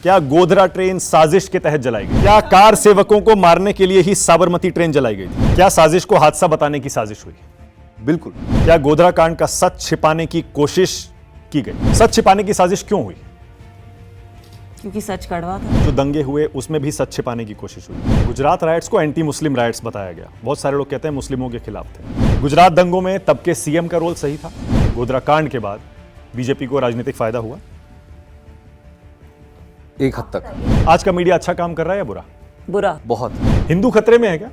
क्या गोधरा ट्रेन साजिश के तहत जलाई गई? क्या कार सेवकों को मारने के लिए ही साबरमती ट्रेन जलाई गई थी? क्या साजिश को हादसा बताने की साजिश हुई? बिल्कुल। क्या गोधरा कांड का सच छिपाने की कोशिश की गई? सच छिपाने की साजिश क्यों हुई? क्योंकि सच कड़वा था। जो दंगे हुए उसमें भी सच छिपाने की कोशिश हुई। गुजरात राइट्स को एंटी मुस्लिम राइट्स बताया गया। बहुत सारे लोग कहते हैं मुस्लिमों के खिलाफ थे। गुजरात दंगों में तब के सीएम का रोल सही था। गोधरा कांड के बाद बीजेपी को राजनीतिक फायदा हुआ। एक हद तक। आज का मीडिया अच्छा काम कर रहा है या बुरा? बुरा। बहुत। हिंदू खतरे में है क्या?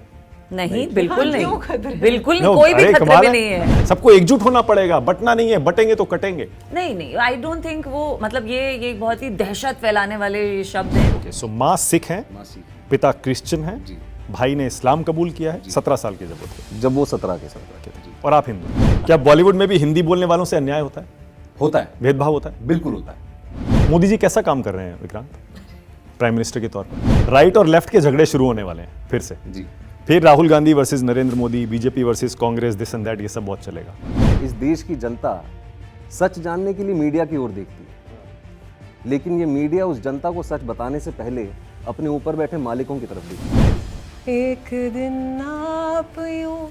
नहीं, बिल्कुल नहीं, बिल्कुल नो, कोई भी अरे खतरे कमाल में नहीं है। सबको एकजुट होना पड़ेगा, बटना नहीं है, बटेंगे तो कटेंगे। नहीं, आई डोंट थिंक वो, मतलब ये बहुत ही दहशत फैलाने वाले शब्द हैं। सो माँ सिख हैं, पिता क्रिश्चियन हैं, भाई ने इस्लाम कबूल किया है 17 साल के जब वो 17 के और आप हिंदू। क्या बॉलीवुड में भी हिंदी बोलने वालों से अन्याय होता है? होता है, भेदभाव होता है? बिल्कुल होता है। मोदी जी कैसा काम कर रहे हैं विक्रांत, प्राइम मिनिस्टर के तौर पर? राइट और लेफ्ट के झगड़े शुरू होने वाले हैं फिर से जी। फिर Rahul Gandhi versus Narendra Modi, BJP versus Congress, this and that, ये सब बहुत चलेगा। इस देश की जनता सच जानने के लिए मीडिया की ओर देखती है, लेकिन ये मीडिया उस जनता को सच बताने से पहले अपने ऊपर बैठे मालिकों की तरफ देखती है। एक दिन आप यूं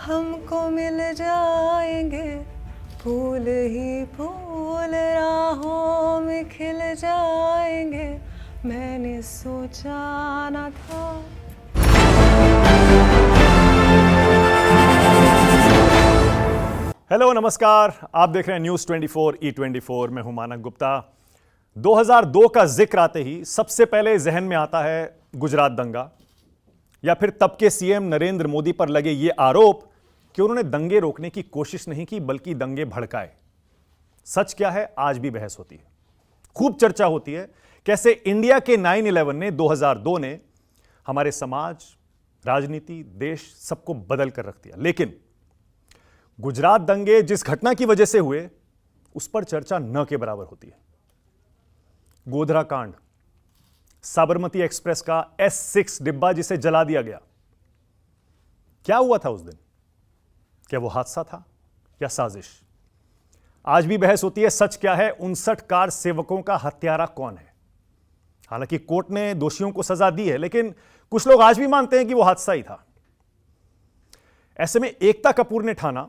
हमको मिल जाएंगे, फूल ही फूल राहों में खिल जाएंगे, मैंने सोचा न था। हेलो नमस्कार, आप देख रहे हैं न्यूज 24 E24। मैं हूं मानक गुप्ता। 2002 का जिक्र आते ही सबसे पहले जहन में आता है गुजरात दंगा, या फिर तब के सीएम नरेंद्र मोदी पर लगे ये आरोप कि उन्होंने दंगे रोकने की कोशिश नहीं की बल्कि दंगे भड़काए। सच क्या है, आज भी बहस होती है, खूब चर्चा होती है। कैसे इंडिया के 9/11 ने 2002 ने हमारे समाज, राजनीति, देश सबको बदल कर रख दिया। लेकिन गुजरात दंगे जिस घटना की वजह से हुए उस पर चर्चा न के बराबर होती है। गोधरा कांड, साबरमती एक्सप्रेस का S6 डिब्बा जिसे जला दिया गया, क्या हुआ था उस दिन? क्या वो हादसा था या साजिश? आज भी बहस होती है। सच क्या है, 59 कार सेवकों का हत्यारा कौन है? हालांकि कोर्ट ने दोषियों को सजा दी है, लेकिन कुछ लोग आज भी मानते हैं कि वो हादसा ही था। ऐसे में एकता कपूर ने ठाना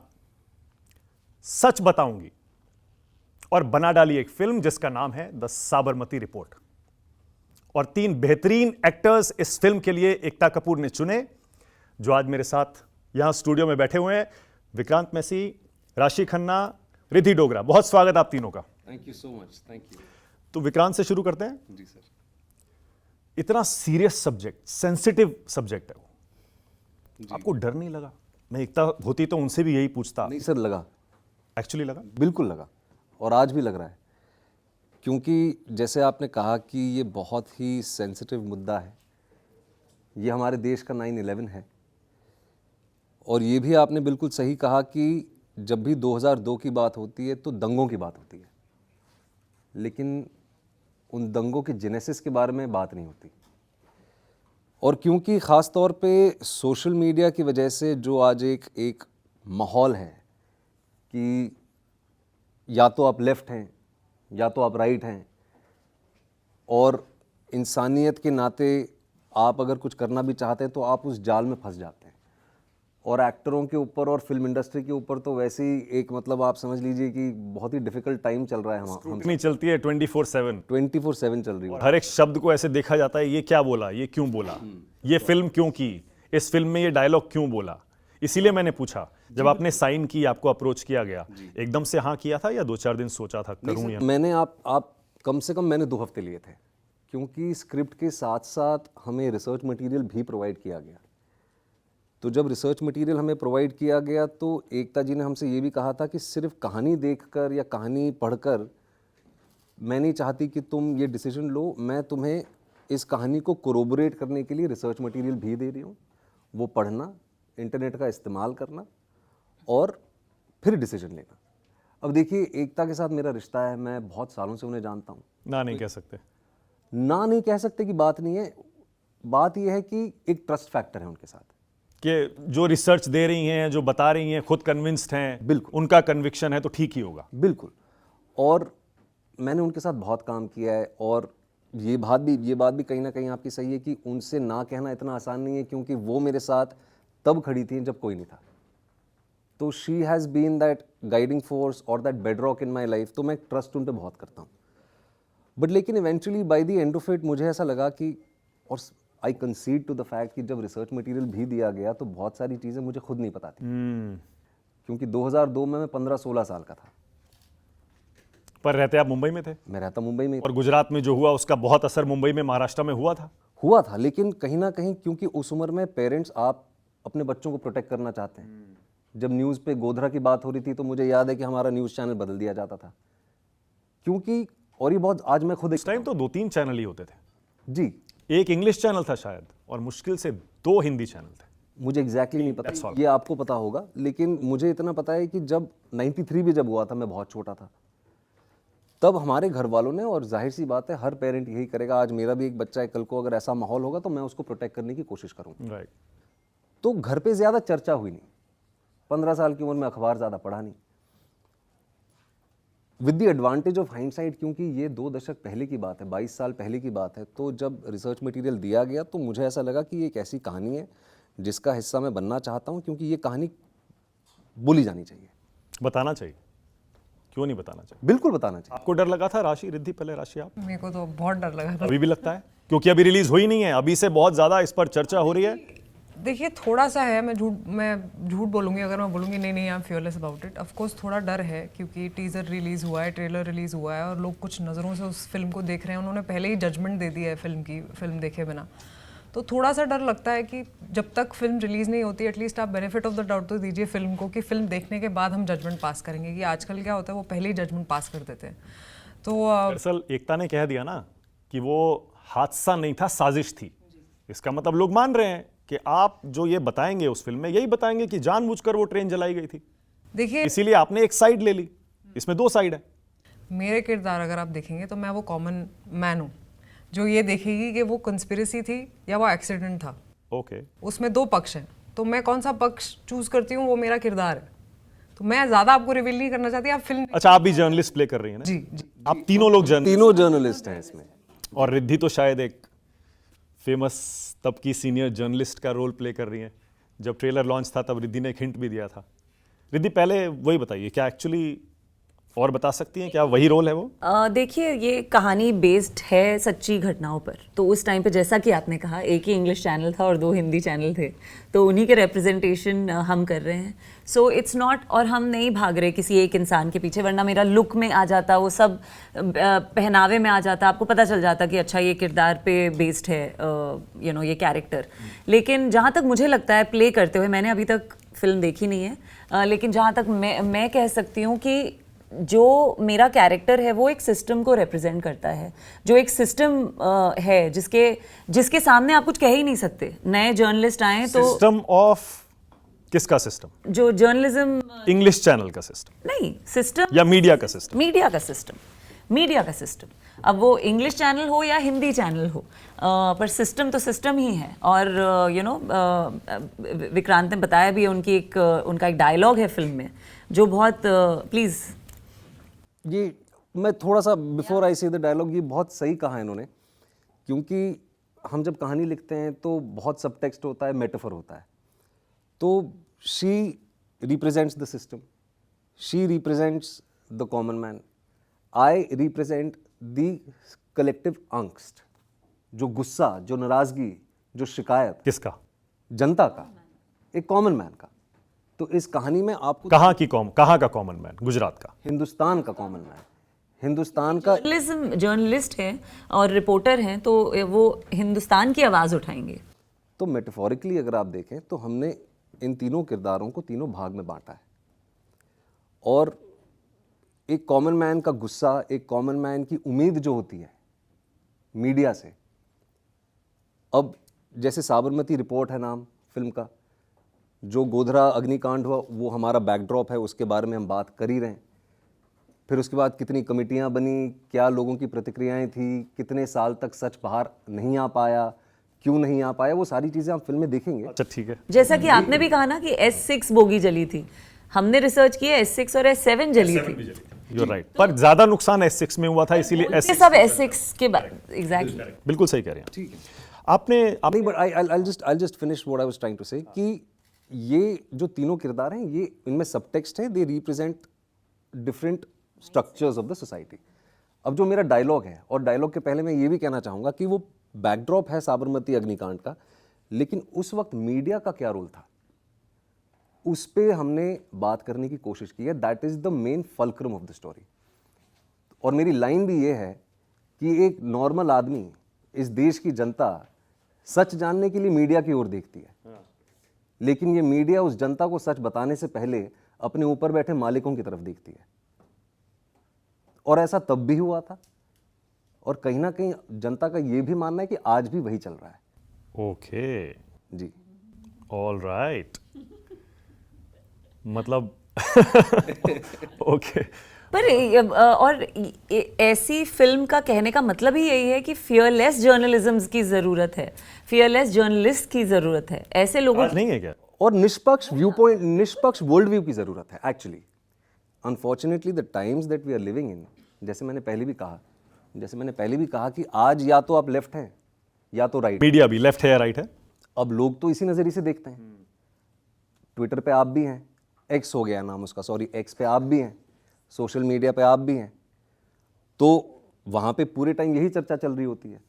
सच बताऊंगी और बना डाली एक फिल्म जिसका नाम है द साबरमती रिपोर्ट। और 3 बेहतरीन एक्टर्स इस फिल्म के लिए एकता कपूर ने चुने, जो आज मेरे साथ यहां स्टूडियो में बैठे हुए हैं। विक्रांत मैसी, राशि खन्ना, रिद्धि डोगरा, बहुत स्वागत आप तीनों का। Thank you so much. Thank you. तो विक्रांत से शुरू करते हैं। जी सर। इतना सीरियस सब्जेक्ट, सेंसिटिव सब्जेक्ट है वो, आपको डर नहीं लगा? मैं एकता होती तो उनसे भी यही पूछता। नहीं सर, लगा, एक्चुअली लगा, बिल्कुल लगा, और आज भी लग रहा है, क्योंकि जैसे आपने कहा कि ये बहुत ही सेंसिटिव मुद्दा है। ये हमारे देश का 9/11 है, और ये भी आपने बिल्कुल सही कहा कि जब भी 2002 की बात होती है तो दंगों की बात होती है, लेकिन उन दंगों के जेनेसिस के बारे में बात नहीं होती। और क्योंकि ख़ास तौर पे सोशल मीडिया की वजह से जो आज एक माहौल है कि या तो आप लेफ़्ट हैं या तो आप राइट हैं, और इंसानियत के नाते आप अगर कुछ करना भी चाहते हैं तो आप उस जाल में फंस जाते हैं। और एक्टरों के ऊपर और फिल्म इंडस्ट्री के ऊपर तो वैसे ही एक, मतलब आप समझ लीजिए कि बहुत ही डिफ़िकल्ट टाइम चल रहा है। हम चलती है 24/7 चल रही है। हर एक शब्द को ऐसे देखा जाता है, ये क्या बोला, ये क्यों बोला, ये फिल्म क्यों की, इस फिल्म में ये डायलॉग क्यों बोला। इसीलिए मैंने पूछा, जब आपने साइन की, आपको अप्रोच किया गया, एकदम से हाँ किया था या 2-4 दिन सोचा था करूं या? मैंने आप कम से कम मैंने 2 हफ्ते लिए थे, क्योंकि स्क्रिप्ट के साथ साथ हमें रिसर्च मटेरियल भी प्रोवाइड किया गया। तो जब रिसर्च मटेरियल हमें प्रोवाइड किया गया तो एकता जी ने हमसे ये भी कहा था कि सिर्फ कहानी देखकर या कहानी पढ़कर मैं नहीं चाहती कि तुम ये डिसीजन लो, मैं तुम्हें इस कहानी को कोरोबोरेट करने के लिए रिसर्च मटेरियल भी दे रही हूँ। वो पढ़ना, इंटरनेट का इस्तेमाल करना और फिर डिसीजन लेना। अब देखिए, एकता के साथ मेरा रिश्ता है, मैं बहुत सालों से उन्हें जानता हूँ। ना नहीं कह सकते, ना नहीं कह सकते की बात नहीं है। बात यह है कि एक ट्रस्ट फैक्टर है उनके साथ, कि जो रिसर्च दे रही हैं, जो बता रही हैं, खुद कन्विंस्ड हैं, बिल्कुल उनका कन्विक्शन है तो ठीक ही होगा। बिल्कुल। और मैंने उनके साथ बहुत काम किया है, और ये बात भी कहीं ना कहीं आपकी सही है कि उनसे ना कहना इतना आसान नहीं है, क्योंकि वो मेरे साथ तब खड़ी थी जब कोई नहीं था। तो she has been that guiding force और that bedrock in my life. तो मैं ट्रस्ट उन पर बहुत करता हूँ। बट लेकिन eventually by the end of it मुझे ऐसा लगा कि, और आई कंसीड टू द फैक्ट कि जब रिसर्च मटेरियल भी दिया गया तो बहुत सारी चीज़ें मुझे खुद नहीं पता थी, क्योंकि 2002 में मैं 15-16 साल का था। पर रहते आप मुंबई में थे? मैं रहता मुंबई में, और गुजरात में जो हुआ उसका बहुत असर मुंबई में, महाराष्ट्र में हुआ था। लेकिन कहीं ना कहीं क्योंकि उस उम्र में पेरेंट्स, आप अपने बच्चों को प्रोटेक्ट करना चाहते हैं। जब न्यूज़ पे गोधरा की बात हो रही थी तो मुझे याद है कि हमारा न्यूज़ चैनल बदल दिया जाता था, क्योंकि, और ये बहुत, आज मैं खुद इस टाइम तो 2-3 चैनल ही होते थे जी, एक इंग्लिश चैनल था शायद, और मुश्किल से 2 हिंदी चैनल थे। मुझे एग्जैक्टली नहीं That's पता, all. ये आपको पता होगा, लेकिन मुझे इतना पता है कि जब 93 भी जब हुआ था, मैं बहुत छोटा था, तब हमारे घर वालों ने, और जाहिर सी बात है हर पेरेंट यही करेगा, आज मेरा भी एक बच्चा है, कल को अगर ऐसा माहौल होगा तो मैं उसको प्रोटेक्ट करने की कोशिश करूँगा। राइट। तो घर पे ज़्यादा चर्चा हुई नहीं, 15 साल की उम्र में अखबार ज़्यादा पढ़ा नहीं। With the advantage of hindsight, क्योंकि ये 2 दशक पहले की बात है, 22 साल पहले की बात है, तो जब रिसर्च मटेरियल दिया गया तो मुझे ऐसा लगा कि ये एक ऐसी कहानी है जिसका हिस्सा मैं बनना चाहता हूँ, क्योंकि ये कहानी बोली जानी चाहिए। बताना चाहिए, क्यों नहीं बताना चाहिए? बिल्कुल बताना चाहिए। आपको डर लगा था राशि? रिद्धि, पहले राशि आप। मेरे को तो बहुत डर लगा था। अभी भी लगता है? क्योंकि अभी रिलीज हुई नहीं है, अभी से बहुत ज्यादा इस पर चर्चा हो रही है। देखिए, थोड़ा सा है, मैं झूठ बोलूँगी अगर मैं बोलूँगी नहीं I am fearless about it. Of course थोड़ा डर है, क्योंकि टीज़र रिलीज़ हुआ है, ट्रेलर रिलीज़ हुआ है, और लोग कुछ नज़रों से उस फिल्म को देख रहे हैं। उन्होंने पहले ही जजमेंट दे दिया है फिल्म देखे बिना। तो थोड़ा सा डर लगता है कि जब तक फिल्म रिलीज़ नहीं होती, एटलीस्ट आप बेनिफिट ऑफ द डाउट तो दीजिए फिल्म को, कि फिल्म देखने के बाद हम जजमेंट पास करेंगे। कि आजकल क्या होता है, वो पहले ही जजमेंट पास कर देते हैं। तो दरअसल एकता ने कह दिया ना कि वो हादसा नहीं था, साजिश थी। इसका मतलब लोग मान रहे हैं कि आप जो ये बताएंगे उस फिल्म में, यही बताएंगे कि जानबूझकर वो ट्रेन जलाई गई थी, देखिए, इसीलिए आपने एक साइड ले ली। इसमें 2 साइड है। मेरे किरदार अगर आप देखेंगे तो मैं वो कॉमन मैन हूँ जो ये देखेगी कि वो कंस्पिरेसी थी या वो एक्सीडेंट था। ओके। उसमें 2 पक्ष हैं, तो मैं कौन सा पक्ष चूज करती हूँ वो मेरा किरदार है। तो मैं ज्यादा आपको रिवील नहीं करना चाहती। आप फिल्म, अच्छा, आप भी जर्नलिस्ट प्ले कर रही हैं ना? जी जी, आप तीनों लोग तीनों जर्नलिस्ट हैं इसमें। और रिद्धि तो शायद एक फेमस तब की सीनियर जर्नलिस्ट का रोल प्ले कर रही हैं। जब ट्रेलर लॉन्च था तब रिद्धि ने एक हिंट भी दिया था। रिद्धि, पहले वही बताइए, क्या एक्चुअली और बता सकती हैं, क्या वही रोल है वो? देखिए, ये कहानी बेस्ड है सच्ची घटनाओं पर। तो उस टाइम पे जैसा कि आपने कहा, एक ही इंग्लिश चैनल था और 2 हिंदी चैनल थे, तो उन्हीं के रिप्रेजेंटेशन हम कर रहे हैं। सो इट्स नॉट, और हम नहीं भाग रहे किसी एक इंसान के पीछे, वरना मेरा लुक में आ जाता, वो सब पहनावे में आ जाता, आपको पता चल जाता कि अच्छा ये किरदार पे बेस्ड है, ये कैरेक्टर। लेकिन जहाँ तक मुझे लगता है प्ले करते हुए, मैंने अभी तक फिल्म देखी नहीं है, लेकिन जहाँ तक मैं कह सकती हूँ कि जो मेरा कैरेक्टर है वो एक सिस्टम को रिप्रेजेंट करता है, जो एक सिस्टम है जिसके सामने आप कुछ कह ही नहीं सकते। नए जर्नलिस्ट आए तो सिस्टम ऑफ किसका सिस्टम? जो जर्नलिज्म, इंग्लिश चैनल का सिस्टम नहीं, सिस्टम या मीडिया का सिस्टम? मीडिया का सिस्टम। अब वो इंग्लिश चैनल हो या हिंदी चैनल हो, पर सिस्टम तो सिस्टम ही है। और विक्रांत ने बताया भी, उनका एक डायलॉग है फिल्म में जो बहुत, प्लीज, ये मैं थोड़ा सा बिफोर आई से द डायलॉग, ये बहुत सही कहा है इन्होंने, क्योंकि हम जब कहानी लिखते हैं तो बहुत सब टेक्स्ट होता है, मेटाफर होता है। तो she represents the system, she represents the common man, I represent the collective angst, जो गुस्सा, जो नाराजगी, जो शिकायत, किसका? जनता का, एक कॉमन मैन का। तो इस कहानी में आपको कहाँ का कॉमन मैन? गुजरात का, हिंदुस्तान का कॉमन मैन, हिंदुस्तान का। जर्नलिस्ट है और रिपोर्टर हैं, तो वो हिंदुस्तान की आवाज़ उठाएंगे। तो मेटाफोरिकली अगर आप देखें तो हमने इन तीनों किरदारों को तीनों भाग में बांटा है, और एक कॉमन मैन का गुस्सा, एक कॉमन मैन की उम्मीद जो होती है मीडिया से। अब जैसे साबरमती रिपोर्ट है नाम फिल्म का, जो गोधरा अग्निकांड हुआ वो हमारा बैकड्रॉप है, उसके बारे में हम बात कर ही रहे हैं। फिर उसके बाद कितनी कमेटियां बनी, क्या लोगों की प्रतिक्रियाएं थी, कितने साल तक सच बाहर नहीं आ पाया, क्यों नहीं आ पाया, वो सारी चीज़ें आप फिल्म में देखेंगे। अच्छा ठीक है। जैसा कि आपने भी कहा ना कि S6 बोगी जली थी, हमने रिसर्च किया S6 और S7 जली थी। you're right. पर ज्यादा नुकसान S6 में हुआ था, इसीलिए ये S6 सब एसेक्स के बाद एग्जैक्टली बिल्कुल सही कह रहे हैं। ठीक है। आपने नहीं, but I'll just finish what I was trying to say कि ये जो तीनों किरदार हैं, ये इनमें सबटेक्स्ट है, they represent different structures of the society. अब जो मेरा डायलॉग है, और डायलॉग के पहले मैं ये भी कहना चाहूँगा कि वो बैकड्रॉप है साबरमती अग्निकांड का, लेकिन उस वक्त मीडिया का क्या रोल था उस पे हमने बात करने की कोशिश की है। That is the main fulcrum of the story. और मेरी लाइन भी ये है कि एक नॉर्मल आदमी, इस देश की जनता सच जानने के लिए मीडिया की ओर देखती है, लेकिन ये मीडिया उस जनता को सच बताने से पहले अपने ऊपर बैठे मालिकों की तरफ देखती है। और ऐसा तब भी हुआ था, और कहीं ना कहीं जनता का ये भी मानना है कि आज भी वही चल रहा है। ओके, जी, ऑल राइट, मतलब ओके। पर और ऐसी फिल्म का कहने का मतलब ही यही है कि फियरलेस जर्नलिज्म की जरूरत है, फियरलेस जर्नलिस्ट की जरूरत है, ऐसे लोगों नहीं है क्या? और निष्पक्ष व्यू पॉइंट, निष्पक्ष वर्ल्ड व्यू की जरूरत है actually. Unfortunately the times that we are living in, जैसे मैंने पहले भी कहा कि आज या तो आप लेफ्ट हैं या तो राइट। मीडिया भी लेफ्ट है या राइट है? अब लोग तो इसी नजरिए से देखते हैं। ट्विटर पे आप भी हैं, एक्स हो गया नाम उसका, सॉरी, एक्स पे आप भी हैं, सोशल मीडिया पे आप भी हैं, तो वहां पे पूरे टाइम यही चर्चा चल रही होती है।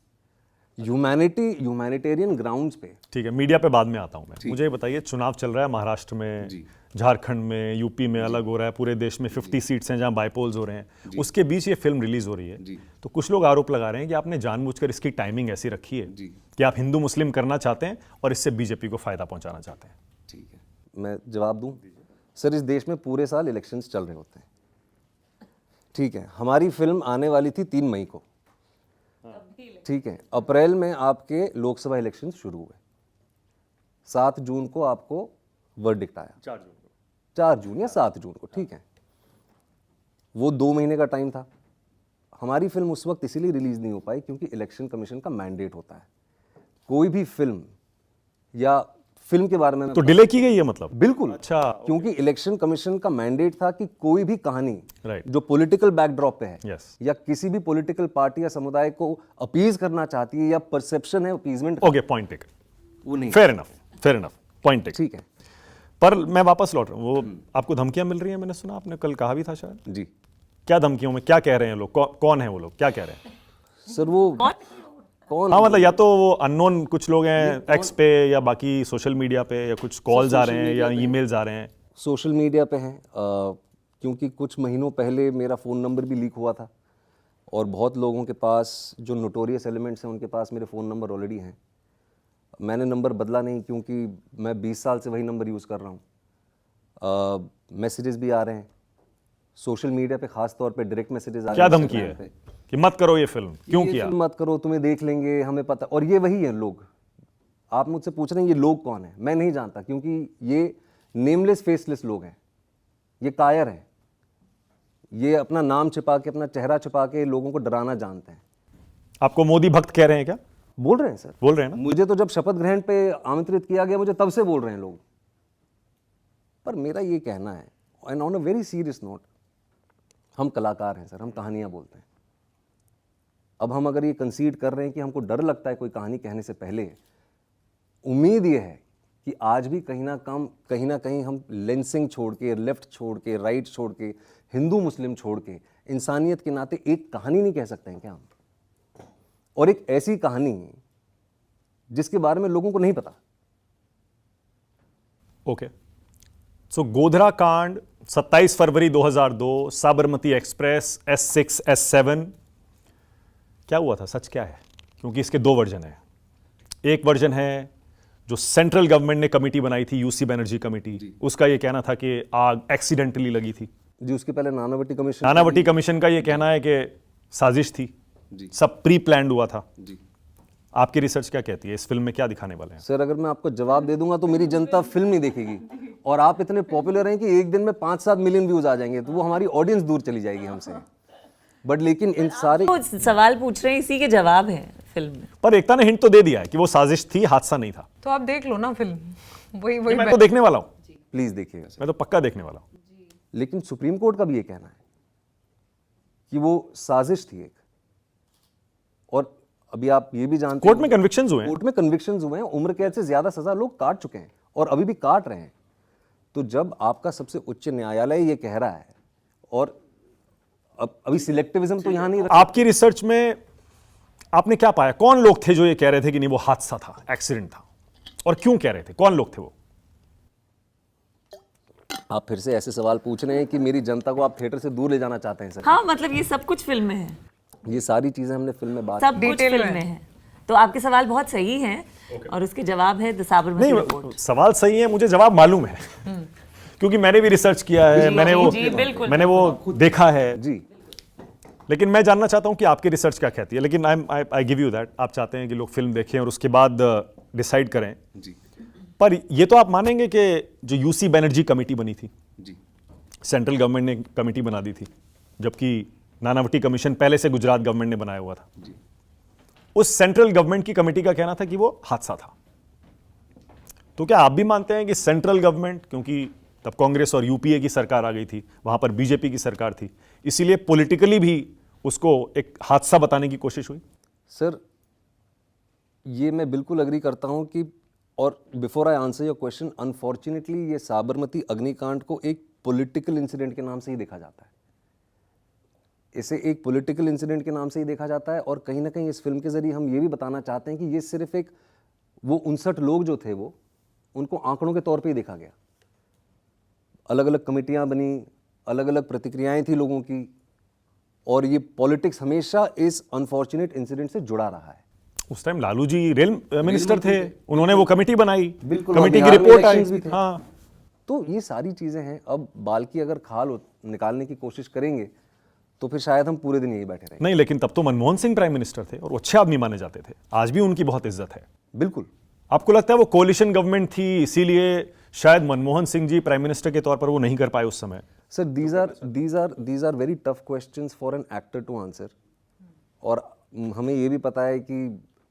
ह्यूमैनिटेरियन ग्राउंड्स पे। ठीक है, मीडिया पे बाद में आता हूं मैं। मुझे ये बताइए, चुनाव चल रहा है महाराष्ट्र में, झारखंड में, यूपी में अलग हो रहा है, पूरे देश में 50 सीट्स हैं जहां बाइपोल्स हो रहे हैं, उसके बीच ये फिल्म रिलीज हो रही है। तो कुछ लोग आरोप लगा रहे हैं कि आपने जानबूझकर इसकी टाइमिंग ऐसी रखी है कि आप हिंदू मुस्लिम करना चाहते हैं और इससे बीजेपी को फायदा पहुंचाना चाहते हैं। ठीक है, मैं जवाब दूं? सर, इस देश में पूरे साल इलेक्शंस चल रहे होते हैं, ठीक है। हमारी फिल्म आने वाली थी 3 मई को, ठीक है। अप्रैल में आपके लोकसभा इलेक्शन शुरू हुए, 7 जून को आपको वर्डिक्ट आया, 4 जून या 7 जून को, ठीक है। वो 2 महीने का टाइम था। हमारी फिल्म उस वक्त इसीलिए रिलीज नहीं हो पाई क्योंकि इलेक्शन कमीशन का मैंडेट होता है, कोई भी फिल्म या फिल्म के बारे में तो डिले की गई है मतलब? बिल्कुल। अच्छा, क्योंकि इलेक्शन कमीशन का मैंडेट था कि कोई भी कहानी Right. जो पॉलिटिकल बैकड्रॉप पे है, Yes. या किसी भी पॉलिटिकल पार्टी या समुदाय को अपीज करना चाहती है, या परसेप्शन है अपीजमेंट, ओके, पॉइंट टेकन, वो नहीं। Fair enough, point taken. ठीक है पर मैं वापस लौट रहा हूँ, वो आपको धमकियां मिल रही हैं, मैंने सुना आपने कल कहा भी था शायद। जी क्या धमकियों में क्या कह रहे हैं लोग? कौन है वो लोग, क्या कह रहे हैं? सर, वो कौन? हाँ, मतलब या तो वो अननोन कुछ लोग हैं एक्स पे या बाकी सोशल मीडिया पे, या कुछ कॉल्स आ रहे हैं या ईमेल्स आ रहे हैं? सोशल मीडिया पे हैं, क्योंकि कुछ महीनों पहले मेरा फ़ोन नंबर भी लीक हुआ था, और बहुत लोगों के पास जो नोटोरियस एलिमेंट्स हैं उनके पास मेरे फ़ोन नंबर ऑलरेडी हैं। मैंने नंबर बदला नहीं क्योंकि मैं 20 साल से वही नंबर यूज़ कर रहा हूँ। मैसेजेस भी आ रहे हैं सोशल मीडिया पे, खास तौर पे डायरेक्ट मैसेजेस आ रहे हैं। क्या धमकी है कि मत करो ये फिल्म? क्यों किया? मत करो, तुम्हें देख लेंगे, हमें पता। और ये वही है लोग। आप मुझसे पूछ रहे हैं ये लोग कौन है, मैं नहीं जानता, क्योंकि ये नेमलेस फेसलेस लोग हैं, ये कायर हैं, ये अपना नाम छिपा के, अपना चेहरा छिपा के लोगों को डराना जानते हैं। आपको मोदी भक्त कह रहे हैं क्या? बोल रहे हैं सर, बोल रहे हैं ना? मुझे तो जब शपथ ग्रहण पे आमंत्रित किया गया, मुझे तब से बोल रहे हैं लोग। पर मेरा ये कहना है, and on a very serious note, हम कलाकार हैं सर, हम कहानियां बोलते हैं। अब हम अगर ये कंसीड कर रहे हैं कि हमको डर लगता है कोई कहानी कहने से पहले, उम्मीद ये है कि आज भी कहीं ना कहीं हम लेंसिंग छोड़ के, लेफ्ट छोड़ के, राइट छोड़ के, हिंदू मुस्लिम छोड़ के, इंसानियत के नाते एक कहानी नहीं कह सकते हैं क्या हम? और एक ऐसी कहानी जिसके बारे में लोगों को नहीं पता। ओके, सो गोधरा कांड 27 फरवरी 2002, साबरमती एक्सप्रेस, S6 S7, क्या हुआ था, सच क्या है? क्योंकि इसके 2 वर्जन हैं। एक वर्जन है जो सेंट्रल गवर्नमेंट ने कमेटी बनाई थी, यूसी बनर्जी कमेटी, उसका ये कहना था कि आग एक्सीडेंटली लगी थी। जी, उसके पहले नानावटी कमीशन, नानावटी कमीशन का ये कहना है कि साजिश थी, सब प्री प्लान्ड हुआ था। जी। आपकी रिसर्च क्या कहती है? इस फिल्म में क्या दिखाने वाले हैं? सर, अगर मैं आपको जवाब दे दूंगा तो मेरी जनता फिल्म नहीं देखेगी, और आप इतने पॉपुलर हैं कि एक दिन में 5-7 मिलियन व्यूज आ जाएंगे, तो वो हमारी ऑडियंस दूर चली जाएगी हमसे। बट लेकिन इन सारे तो सवाल पूछ रहे हैं, इसी के जवाब हैं फिल्म में। पर एकता ने हिंट तो दे दिया है कि वो साजिश थी, हादसा नहीं था। तो आप देख लो ना फिल्म, वही मैं तो देखने वाला हूं, प्लीज देखिएगा सर। मैं तो पक्का देखने वाला हूं। लेकिन सुप्रीम कोर्ट का भी ये कहना है कि वो साजिश थी एक। और अभी आप ये भी जानते कोर्ट में कन्विक्शंस हुए हैं। कोर्ट में कन्विक्शंस हुए हैं, उम्र कैद से ज्यादा सजा लोग काट चुके हैं और अभी भी काट रहे हैं। तो जब आपका सबसे उच्च न्यायालय ये कह रहा है, और अब अभी सिलेक्टिविज्म तो यहाँ नहीं आपकी रिसर्च में आपने क्या पाया? कौन लोग थे जो ये कह रहे थे कि नहीं वो हादसा था, एक्सीडेंट था, और क्यों कह रहे थे? कौन लोग थे वो? आप फिर से ऐसे सवाल पूछ रहे हैं कि मेरी जनता को आप थिएटर से दूर ले जाना चाहते हैं सर। हाँ, मतलब ये सब कुछ फिल्म में है, ये सारी चीजें हमने फिल्म में बात सब कुछ डिटेल फिल्म में में है। तो आपके सवाल बहुत सही हैं और उसके जवाब है द साबरमती रिपोर्ट। नहीं, सवाल सही है, मुझे जवाब मालूम है क्योंकि मैंने भी रिसर्च किया है, मैंने वो देखा है जी। लेकिन मैं जानना चाहता हूं कि आपकी रिसर्च क्या कहती है। लेकिन आई गिव यू दैट, आप चाहते हैं कि लोग फिल्म देखें और उसके बाद डिसाइड करें जी पर ये तो आप मानेंगे कि जो यूसी बनर्जी कमेटी बनी थी, जी सेंट्रल गवर्नमेंट ने कमेटी बना दी थी, जबकि नानावटी कमीशन पहले से गुजरात गवर्नमेंट ने बनाया हुआ था। उस सेंट्रल गवर्नमेंट की कमेटी का कहना था कि वो हादसा था। तो क्या आप भी मानते हैं कि सेंट्रल गवर्नमेंट, क्योंकि तब कांग्रेस और यूपीए की सरकार आ गई थी, वहां पर बीजेपी की सरकार थी, इसीलिए पॉलिटिकली भी उसको एक हादसा बताने की कोशिश हुई? सर, ये मैं बिल्कुल अग्री करता हूं कि, और before I answer your question, unfortunately ये साबरमती अग्निकांड को एक पॉलिटिकल इंसिडेंट के नाम से ही देखा जाता है। इसे एक पॉलिटिकल इंसिडेंट के नाम से ही देखा जाता है, और कहीं ना कहीं इस फिल्म के जरिए हम ये भी बताना चाहते हैं कि ये सिर्फ एक, वो 59 लोग जो थे वो, उनको आंकड़ों के तौर पे ही देखा गया। अलग अलग कमेटियां बनी, अलग अलग प्रतिक्रियाएं थी लोगों की, और ये पॉलिटिक्स हमेशा इस अनफॉर्चुनेट इंसिडेंट से जुड़ा रहा है। उस time Lalu ji rail minister थे, उन्होंने वो कमेटी बनाई, बिल्कुल, कमेटी की बिहार में रिपोर्ट आई। elections भी थे। हाँ, तो ये सारी चीजें हैं। अब बाल की अगर खाल निकालने की कोशिश करेंगे तो फिर शायद हम पूरे दिन यही बैठे रहेंगे। नहीं, लेकिन तब तो मनमोहन सिंह प्राइम मिनिस्टर थे और वो अच्छे आदमी माने जाते थे, आज भी उनकी बहुत इज्जत है। बिल्कुल। आपको लगता है वो कोलिशन गवर्नमेंट थी इसीलिए शायद मनमोहन सिंह जी प्राइम मिनिस्टर के तौर पर वो नहीं कर पाए उस समय? Sir, these are very tough questions for an actor to answer। और हमें ये भी पता है कि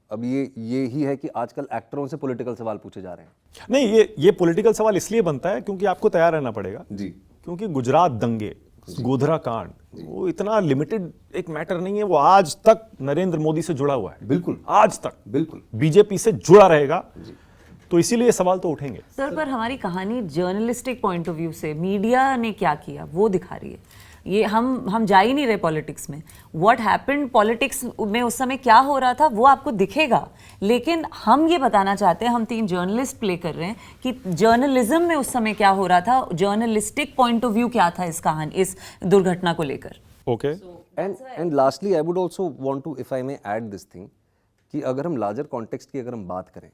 अब ये ही है कि आजकल एक्टरों से पॉलिटिकल सवाल पूछे जा रहे हैं। नहीं, ये पॉलिटिकल सवाल इसलिए बनता है क्योंकि आपको तैयार रहना पड़ेगा जी। क्योंकि गुजरात दंगे, गोधरा कांड, वो इतना लिमिटेड एक मैटर नहीं है, वो आज तक नरेंद्र मोदी से जुड़ा हुआ है। बिल्कुल। आज तक बिल्कुल। बीजेपी से जुड़ा रहेगा, तो इसीलिए सवाल तो उठेंगे। सर, पर हमारी कहानी जर्नलिस्टिक पॉइंट ऑफ व्यू से मीडिया ने क्या किया वो दिखा रही है। ये हम जा ही नहीं रहे पॉलिटिक्स में। व्हाट हैपेंड पॉलिटिक्स में उस समय क्या हो रहा था वो आपको दिखेगा, लेकिन हम ये बताना चाहते हैं, हम 3 जर्नलिस्ट प्ले कर रहे हैं कि जर्नलिज्म में उस समय क्या हो रहा था, जर्नलिस्टिक पॉइंट ऑफ व्यू क्या था इस कहानी, इस दुर्घटना को लेकर। Okay. And lastly I would also want to, if I may add this thing, कि अगर हम लार्जर कॉन्टेक्स्ट की अगर हम बात करें,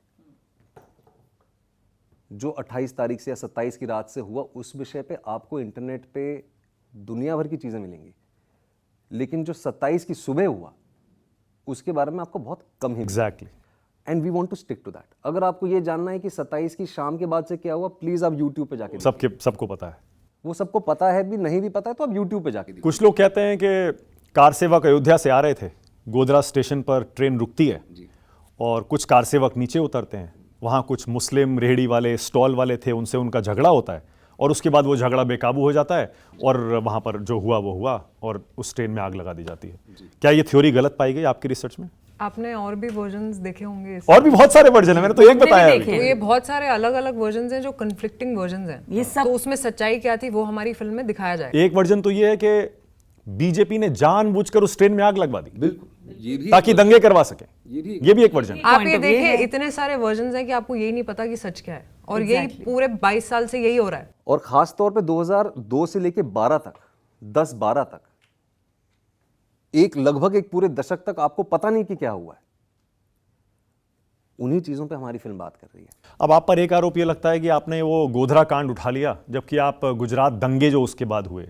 जो 28 तारीख से या 27 की रात से हुआ, उस विषय पे आपको इंटरनेट पे दुनिया भर की चीजें मिलेंगी, लेकिन जो 27 की सुबह हुआ उसके बारे में आपको बहुत कम ही। Exactly. And we want to stick to that. अगर आपको ये जानना है कि 27 की शाम के बाद से क्या हुआ, प्लीज आप यूट्यूब पे जाके सबको पता है। वो सबको पता है भी, नहीं भी पता है तो आप यूट्यूब पे जाके देखिए। कुछ लोग कहते हैं कि कार सेवक अयोध्या से आ रहे थे, गोधरा स्टेशन पर ट्रेन रुकती है और कुछ कार सेवक नीचे उतरते हैं, वहाँ कुछ मुस्लिम रेहड़ी वाले, स्टॉल वाले थे, उनसे उनका झगड़ा होता है और उसके बाद वो झगड़ा बेकाबू हो जाता है और वहाँ पर जो हुआ वो हुआ और उस ट्रेन में आग लगा दी जाती है। क्या ये थ्योरी गलत पाई गई आपकी रिसर्च में? आपने और भी वर्जन्स देखे होंगे इसके। और भी बहुत सारे वर्जन है, मैंने तो एक बताया अभी। तो ये बहुत सारे अलग अलग वर्जन्स हैं जो कन्फ्लिक्टिंग वर्जन्स हैं। ये सब तो उसमें सच्चाई क्या थी वो हमारी फिल्म में दिखाया जाए। एक वर्जन तो ये है कि बीजेपी ने जानबूझकर उस ट्रेन में आग लगवा दी, बिल्कुल, ये भी ताकि दंगे करवा सके। ये भी एक वर्जन। आप ये देखिए, इतने सारे वर्जन्स हैं कि आपको यही नहीं पता कि सच क्या है, और यही पूरे 22 साल से यही हो रहा है। और खास तौर पे 2002 से लेके 12 तक, 10-12 तक, लगभग एक पूरे दशक तक आपको पता नहीं कि क्या हुआ है। उन्हीं चीजों पे हमारी फिल्म बात कर रही है। अब आप पर एक आरोप ये लगता है कि आपने वो गोधरा कांड उठा लिया, जबकि आप गुजरात दंगे जो उसके बाद हुए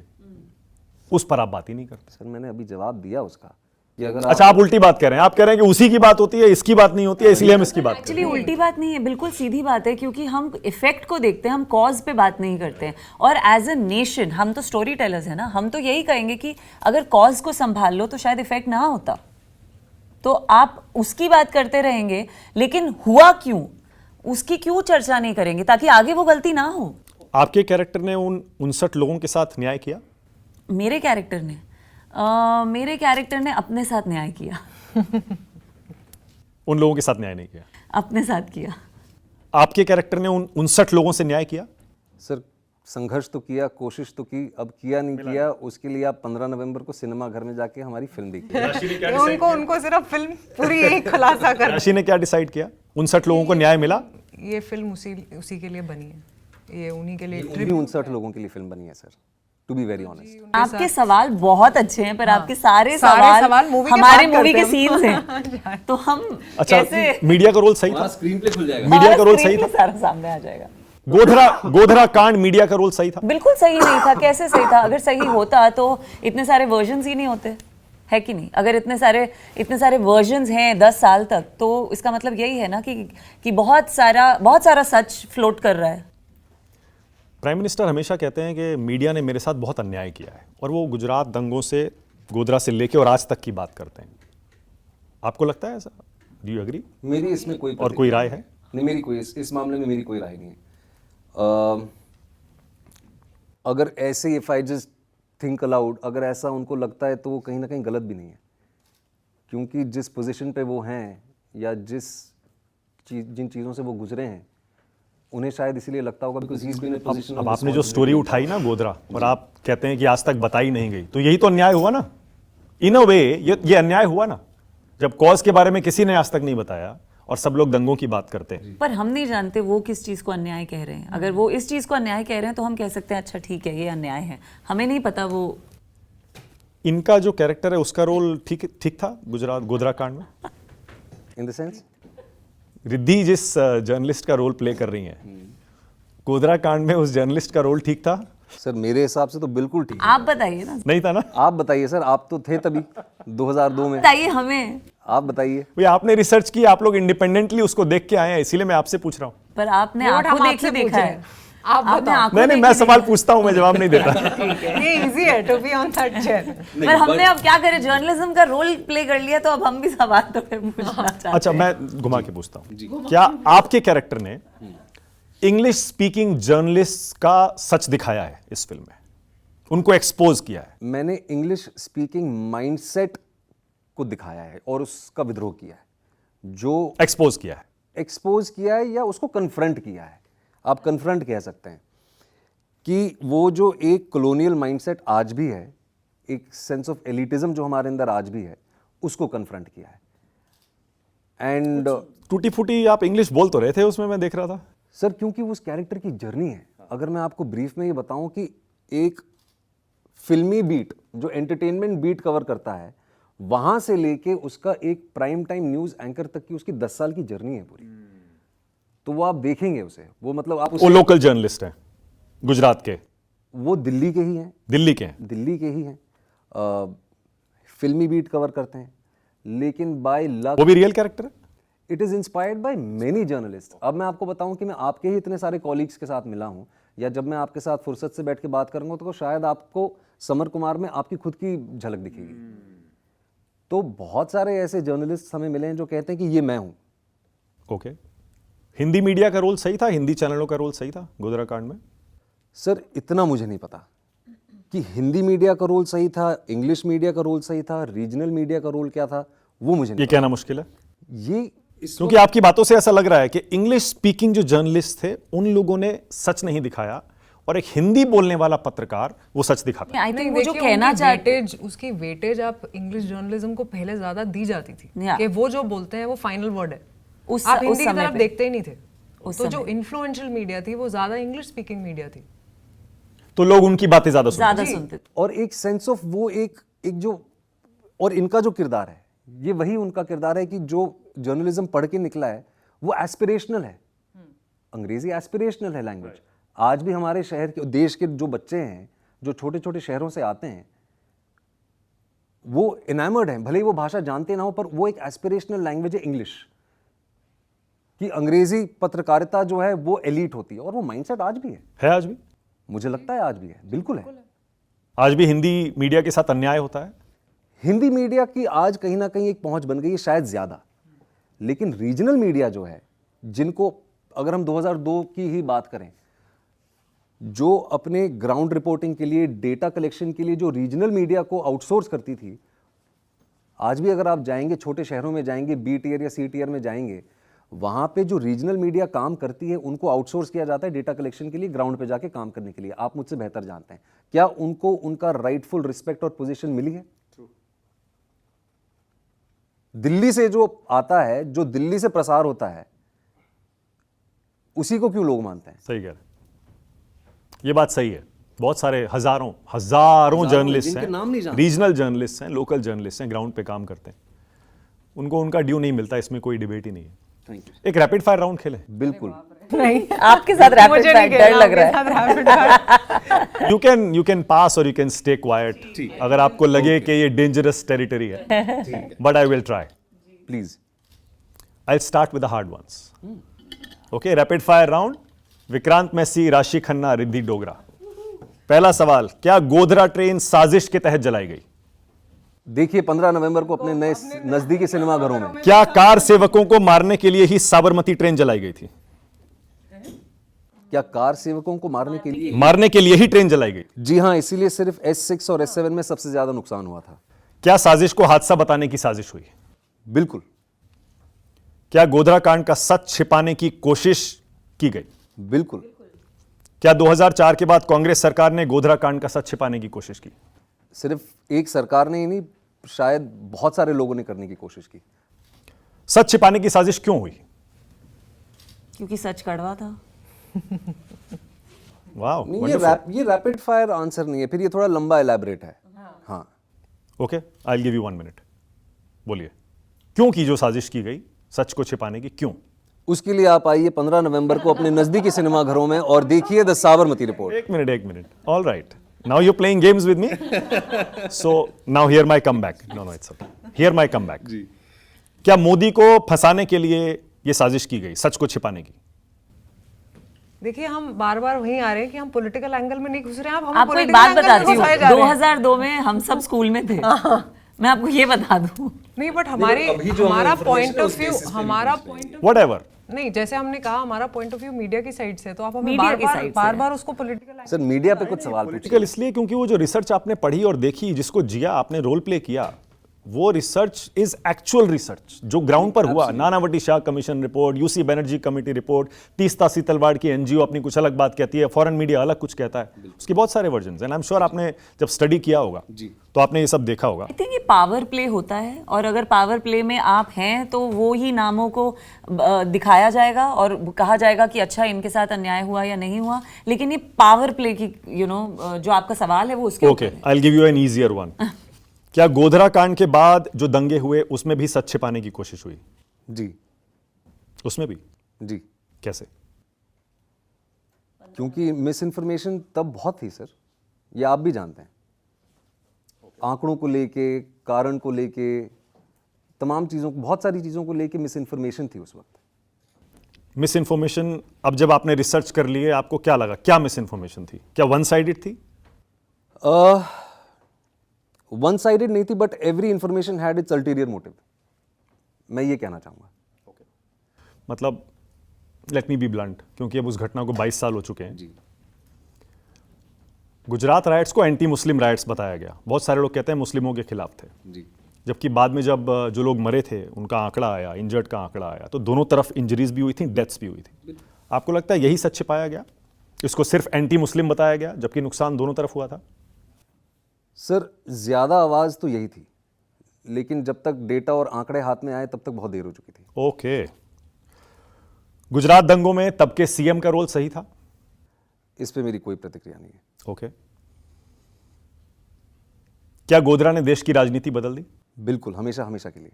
उस पर आप बात ही नहीं करते। सर, मैंने अभी जवाब दिया उसका कि अगर अच्छा, आप उल्टी बात कर रहे हैं। आप कह रहे हैं कि उसी की बात होती है, इसकी बात नहीं होती है, इसलिए हम इसकी बात कर रहे एक्चुअली उल्टी बात नहीं है, बिल्कुल सीधी बात है, क्योंकि हम इफेक्ट को देखते हैं, हम कॉज पे बात नहीं करते हैं। और एज अ नेशन हम तो स्टोरी टेलर्स हैं ना, हम तो यही कहेंगे कि अगर कॉज को संभाल लो तो शायद इफेक्ट ना होता। तो आप उसकी बात करते रहेंगे, लेकिन हुआ क्यों उसकी क्यों चर्चा नहीं करेंगे, ताकि आगे वो गलती ना हो। आपके कैरेक्टर ने उन 59 लोगों के साथ न्याय किया? मेरे कैरेक्टर ने मेरे कैरेक्टर ने अपने साथ न्याय किया। उन लोगों के साथ न्याय नहीं किया। अपने साथ किया। आपके कैरेक्टर ने उन 59 लोगों से न्याय किया। सर संघर्ष तो किया, कोशिश तो की, अब किया नहीं किया उसके लिए आप 15 नवंबर को सिनेमा घर में जाके हमारी फिल्म देखिए। उनको सिर्फ फिल्म पूरी यही खुलासा कर। राशि ने क्या डिसाइड किया? 59 लोगों को न्याय मिला। ये फिल्म उसी के लिए बनी है, ये उन्हीं के लिए। 59 लोगों के लिए फिल्म बनी है sir, to be very honest. आपके सवाल बहुत अच्छे हैं, पर आपके सारे सवाल सवाल मूवी के हमारे बात मूवी करते के हैं सीन्स हैं, तो हम अच्छा, कैसे मीडिया का रोल सही था? स्क्रीन प्ले खुल जाएगा। मीडिया का रोल स्क्रीन सही पे था? सारा सामने आ जाएगा। गोधरा कांड मीडिया का रोल सही था? बिल्कुल सही नहीं था। कैसे सही था? अगर सही होता तो इतने सारे वर्जन्स ही नहीं होते, है कि नहीं? अगर इतने सारे वर्जन्स हैं 10 साल तक, तो इसका मतलब यही है ना कि बहुत सारा सच फ्लोट कर रहा है। प्राइम मिनिस्टर हमेशा कहते हैं कि मीडिया ने मेरे साथ बहुत अन्याय किया है, और वो गुजरात दंगों से, गोधरा से लेके और आज तक की बात करते हैं। आपको लगता है ऐसा? Do you agree? मेरी इसमें कोई राय है? नहीं, मेरी कोई इस मामले में मेरी कोई राय नहीं है। अगर ऐसे if I just think allowed, अगर ऐसा उनको लगता है तो वो कहीं ना कहीं गलत भी नहीं है, क्योंकि जिस पोजीशन पे वो हैं या जिन चीज़ों से वो गुजरे हैं, उन्हें शायद इसीलिए लगता होगा because he is been in a position. अब आपने जो स्टोरी उठाई ना गोधरा, और आप कहते हैं कि आज तक बताई नहीं गई, तो यही तो अन्याय हुआ ना। इन अ वे ये अन्याय हुआ ना, जब कॉज के बारे में किसी ने आज तक नहीं बताया और सब लोग दंगों की बात करते हैं। पर हम नहीं जानते वो किस चीज को अन्याय कह रहे हैं। अगर वो इस चीज को अन्याय कह रहे हैं तो हम कह सकते हैं अच्छा ठीक है, ये अन्याय है। हमें नहीं पता वो। इनका जो कैरेक्टर है उसका रोल ठीक था गोधरा कांड में? इन द सेंस रिद्धि जिस जर्नलिस्ट का रोल प्ले कर रही हैं, गोधरा कांड में उस जर्नलिस्ट का रोल ठीक था? सर मेरे हिसाब से तो बिल्कुल ठीक है। आप बताइए ना। नहीं था ना? आप बताइए सर, आप तो थे तभी 2002 में। बताइए हमें। आप बताइए। भाई आपने रिसर्च की, आप लोग इंडिपेंडेंटली उसको देख के आए हैं, इसीलिए मैं आपसे पूछ रहा हूँ। पर आपने आंखों देख के देखा है। आपने आंखों नहीं, मैं सवाल पूछता हूँ, मैं जवाब नहीं देता। ये इजी है to be on that chair. पर हमने अब क्या करें, जर्नलिज्म का रोल प्ले कर लिया, तो अब हम भी सवाल तो फिर पूछना चाहते हैं। अच्छा, मैं घुमा के पूछता हूँ, क्या आपके कैरेक्टर ने इंग्लिश स्पीकिंग जर्नलिस्ट का सच दिखाया है इस फिल्म में? उनको एक्सपोज किया है? मैंने इंग्लिश स्पीकिंग माइंडसेट को दिखाया है और उसका विद्रोह किया है, जो एक्सपोज किया है, एक्सपोज किया है या उसको कन्फ्रंट किया है। आप कन्फ्रंट कह सकते हैं कि वो जो एक कॉलोनियल माइंडसेट आज भी है, एक सेंस ऑफ एलिटिज्म जो हमारे अंदर आज भी है, उसको कन्फ्रंट किया है। एंड टूटी फूटी आप इंग्लिश बोल तो रहे थे उसमें, मैं देख रहा था। सर क्योंकि उस कैरेक्टर की जर्नी है। अगर मैं आपको ब्रीफ में ये बताऊं कि एक फिल्मी बीट जो एंटरटेनमेंट बीट कवर करता है, वहां से लेके उसका एक प्राइम टाइम न्यूज एंकर तक की उसकी 10 साल की जर्नी है पूरी। तो वो आप देखेंगे उसे, वो मतलब आप वो लोकल जर्नलिस्ट हैं गुजरात के? वो दिल्ली के ही हैं। दिल्ली के हैं? दिल्ली के ही हैं। फिल्मी बीट कवर करते हैं, लेकिन बाय लक वो भी रियल कैरेक्टर है? It is inspired by many journalist. अब मैं आपको बताऊं कि मैं आपके ही इतने सारे कॉलीग्स के साथ मिला हूं, या जब मैं आपके साथ फुर्सत से बैठ के बात करूंगा तो शायद आपको समर कुमार में आपकी खुद की झलक दिखेगी। तो बहुत सारे ऐसे जर्नलिस्ट हमें मिले हैं जो कहते हैं कि ये मैं हूं। ओके। हिंदी मीडिया का रोल सही था? हिंदी चैनलों का रोल सही था गोधरा कांड में? सर इतना मुझे नहीं पता कि हिंदी मीडिया का रोल सही था, इंग्लिश मीडिया का रोल सही था, रीजनल मीडिया का रोल क्या था, वो मुझे नहीं ये कहना मुश्किल है, ये क्योंकि आपकी बातों से ऐसा लग रहा है कि इंग्लिश स्पीकिंग जो जर्नलिस्ट थे उन लोगों ने सच नहीं दिखाया, और एक हिंदी बोलने वाला पत्रकार वो सच दिखाता है। आई थिंक वो जो कहना चाहते, उसकी वेटेज आप इंग्लिश जर्नलिज्म को पहले ज्यादा दी जाती थी Yeah. कि वो जो बोलते हैं वो फाइनल वर्ड है। उस आप हिंदी की समय तरफ पे। देखते ही नहीं थे। उस तो जो समय। इन्फ्लुएंशियल मीडिया थी वो ज्यादा इंग्लिश स्पीकिंग मीडिया थी। तो लोग उनकी बातें ज्यादा सुनते ज्यादा हैं। सुनते थे। और एक सेंस ऑफ वो एक जो, और इनका जो किरदार है, ये वही उनका किरदार है कि जो जर्नलिज्म पढ़ के निकला है वो एस्पिरेशनल है। अंग्रेजी एस्पिरेशनल है लैंग्वेज। आज भी हमारे शहर के, देश के जो बच्चे हैं जो छोटे छोटे शहरों से आते हैं, वो इनामर्ड हैं, भले ही वो भाषा जानते ना हो, पर वो एक एस्पिरेशनल लैंग्वेज है इंग्लिश कि अंग्रेजी पत्रकारिता जो है वो एलीट होती है, और वो माइंडसेट आज भी है। आज भी? मुझे लगता है आज भी है, बिल्कुल है। आज भी हिंदी मीडिया के साथ अन्याय होता है? हिंदी मीडिया की आज कहीं ना कहीं एक पहुंच बन गई है, शायद ज्यादा, लेकिन रीजनल मीडिया जो है, जिनको अगर हम 2002 की ही बात करें जो अपने ग्राउंड रिपोर्टिंग के लिए, डेटा कलेक्शन के लिए जो रीजनल मीडिया को आउटसोर्स करती थी, आज भी अगर आप जाएंगे, छोटे शहरों में जाएंगे, बी टियर या सी टियर में जाएंगे, वहाँ पे जो रीजनल मीडिया काम करती है उनको आउटसोर्स किया जाता है डेटा कलेक्शन के लिए, ग्राउंड पे जाके काम करने के लिए। आप मुझसे बेहतर जानते हैं, क्या उनको उनका राइटफुल रिस्पेक्ट और पोजीशन मिली है? दिल्ली से जो आता है, जो दिल्ली से प्रसार होता है, उसी को क्यों लोग मानते हैं? सही कह रहे हैं, ये बात सही है। बहुत सारे हजारों जर्नलिस्ट जिनके हैं, नाम नहीं जानते। रीजनल जर्नलिस्ट हैं, लोकल जर्नलिस्ट हैं, ग्राउंड पे काम करते हैं, उनको उनका ड्यू नहीं मिलता, इसमें कोई डिबेट ही नहीं है। Thank you. एक रैपिड फायर राउंड खेलें? बिल्कुल। नहीं, आपके साथ रैपिड मुझे फायर नहीं डर खेलना लग रहा है। आपके साथ rapid fire। You can pass और यू कैन स्टे क्वाइट अगर आपको लगे कि ये डेंजरस टेरिटरी है, but I will try. Please. I'll start with the hard ones. Okay, rapid fire round. Vikrant Massey, Raashii Khanna, Riddhi Dogra. पहला सवाल, क्या गोधरा ट्रेन साजिश के तहत जलाई गई? देखिए 15 नवंबर को अपने नए नजदीकी सिनेमाघरों में। क्या कार सेवकों को मारने के लिए ही साबरमती ट्रेन जलाई गई थी? क्या कार सेवकों को मारने के लिए? मारने के लिए ही ट्रेन जलाई गई। जी हाँ, इसीलिए सिर्फ S6 और S7 में सबसे ज्यादा नुकसान हुआ था। क्या साजिश को हादसा बताने की साजिश हुई? बिल्कुल। क्या गोधरा कांड का सच छिपाने की कोशिश की गई? बिल्कुल। क्या 2004 के बाद कांग्रेस सरकार ने गोधरा कांड का सच छिपाने की कोशिश की? सिर्फ एक सरकार ने ही नहीं, शायद बहुत सारे लोगों ने करने की कोशिश की। सच छिपाने की साजिश क्यों हुई? क्योंकि सच कड़वा था। वाह, नहीं, ये रैपिड फायर आंसर नहीं है, फिर ये थोड़ा लंबा एलैबोरेट है। हाँ। Okay, I will give you 1 minute. बोलिए, क्यों की जो साजिश की गई सच को छिपाने की, क्यों? उसके लिए आप आइए 15 नवंबर को अपने नजदीकी सिनेमाघरों में और देखिए द साबरमती रिपोर्ट। एक minute. All right, now you playing games with me, so now hear my comeback. No it's okay, hear my comeback. क्या मोदी को फंसाने के लिए यह साजिश की गई, सच को छिपाने की? देखिए, हम बार बार वहीं आ रहे हैं कि हम पॉलिटिकल एंगल में नहीं घुस रहे हैं। हम आपको एक political बात angle में बताती घुसाए हूँ, जा रहे हैं। 2002 में हम सब स्कूल में थे। मैं आपको ये बता दूं। नहीं, बट हमारा पॉइंट ऑफ व्यू, Whatever. नहीं, जैसे हमने कहा, हमारा पॉइंट ऑफ व्यू मीडिया की साइड से, तो आप हमें मीडिया की side से। बार बार उसको पॉलिटिकल सर, मीडिया पे कुछ सवाल पूछिए। पॉलिटिकल इसलिए क्योंकि वो जो रिसर्च आपने पढ़ी और देखी, जिसको जिया, आपने रोल प्ले किया, वो रिसर्च इज एक्चुअल रिसर्च जो ग्राउंड पर हुआ। Nanavati Shah commission report, UC Banerjee committee report, Teesta Setalvad की एनजीओ अपनी कुछ अलग बात कहती है, फॉरेन मीडिया अलग कुछ कहता है, उसकी बहुत सारे वर्जन्स हैं। आई एम श्योर आपने जब स्टडी किया होगा तो आपने ये सब देखा होगा। आई थिंक ये पावर प्ले होता है, और अगर पावर प्ले में आप हैं तो वो ही नामों को दिखाया जाएगा और कहा जाएगा कि अच्छा इनके साथ अन्याय हुआ या नहीं हुआ। लेकिन ये पावर प्ले की जो आपका सवाल है वो उसके okay, I will give you N easier one. क्या गोधरा कांड के बाद जो दंगे हुए उसमें भी सच छिपाने की कोशिश हुई? जी। उसमें भी? जी। कैसे? क्योंकि मिस इन्फॉर्मेशन तब बहुत थी सर, ये आप भी जानते हैं। आंकड़ों को लेके, कारण को लेके, तमाम चीज़ों को, बहुत सारी चीज़ों को लेके मिस इन्फॉर्मेशन थी उस वक्त। मिस इन्फॉर्मेशन, अब जब आपने रिसर्च कर लिए आपको क्या लगा, क्या मिस इन्फॉर्मेशन थी? क्या वन साइडेड थी? वन साइडेड नहीं थी, but every information had it's ulterior motive, मैं ये कहना चाहूँगा। मतलब लेट मी बी ब्लंट, क्योंकि अब उस घटना को 22 साल हो चुके हैं। जी। गुजरात राइट्स को एंटी मुस्लिम राइट्स बताया गया। बहुत सारे लोग कहते हैं मुस्लिमों के खिलाफ थे, जी। जबकि बाद में जब जो लोग मरे थे उनका आंकड़ा आया, इंजर्ड का आंकड़ा आया, तो दोनों तरफ इंजरीज भी हुई थी, डेथ्स भी हुई थी। आपको लगता है यही सच छिपाया गया? इसको सिर्फ एंटी मुस्लिम बताया गया जबकि नुकसान दोनों तरफ हुआ था? सर, ज़्यादा आवाज़ तो यही थी, लेकिन जब तक डेटा और आंकड़े हाथ में आए तब तक बहुत देर हो चुकी थी। ओके। गुजरात दंगों में तब के सीएम का रोल सही था? इस पे मेरी कोई प्रतिक्रिया नहीं है। ओके। क्या गोधरा ने देश की राजनीति बदल दी? बिल्कुल, हमेशा हमेशा के लिए।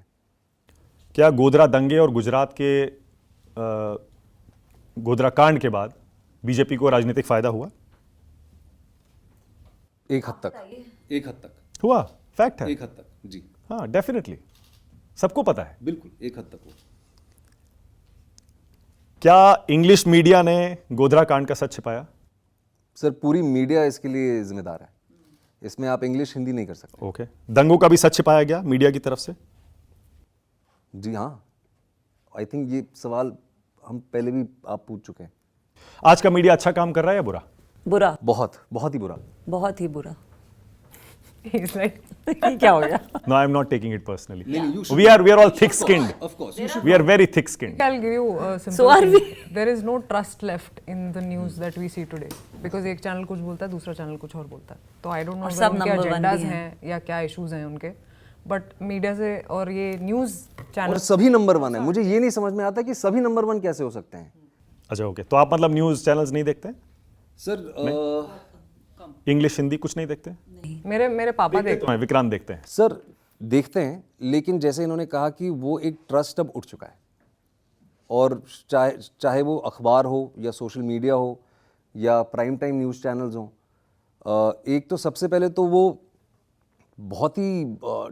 क्या गोधरा दंगे और गुजरात के गोधरा कांड के बाद बीजेपी को राजनीतिक फायदा हुआ? एक हद तक हुआ, फैक्ट है। एक हद तक, जी। हाँ, डेफिनेटली, सबको पता है। बिल्कुल, एक हद तक हो। क्या इंग्लिश मीडिया ने गोधरा कांड का सच छिपाया? सर, पूरी मीडिया इसके लिए जिम्मेदार है, इसमें आप इंग्लिश हिंदी नहीं कर सकते। ओके। दंगों का भी सच छिपाया गया मीडिया की तरफ से? जी हाँ, आई थिंक ये सवाल हम पहले भी आप पूछ चुके हैं। आज का मीडिया अच्छा काम कर रहा है या बुरा? बुरा, बहुत बहुत ही बुरा। बहुत ही बुरा। He's like, क्या हो गया? No, I'm not taking it personally. We are all thick-skinned. Of course. We are very thick-skinned. I'll give you a simple So are thing. we. There is no trust left in the news that we see today because एक channel कुछ बोलता है, दूसरा channel कुछ और बोलता है। तो I don't know और अगर सब उनके number one एजेंडाज भी हैं। हैं या क्या इश्यूज हैं उनके, बट मीडिया से और ये न्यूज और चैनल सभी नंबर 1 है। मुझे ये नहीं समझ में आता कि सभी नंबर 1 कैसे हो सकते हैं। अच्छा, ओके। तो आप मतलब न्यूज़ चैनल्स नहीं देखते? सर इंग्लिश, हिंदी कुछ नहीं देखते? मेरे पापा देखते तो विक्रांत देखते हैं। सर देखते हैं, लेकिन जैसे इन्होंने कहा कि वो एक ट्रस्ट अब उठ चुका है, और चाहे वो अखबार हो या सोशल मीडिया हो या प्राइम टाइम न्यूज़ चैनल्स हों, एक तो सबसे पहले तो वो बहुत ही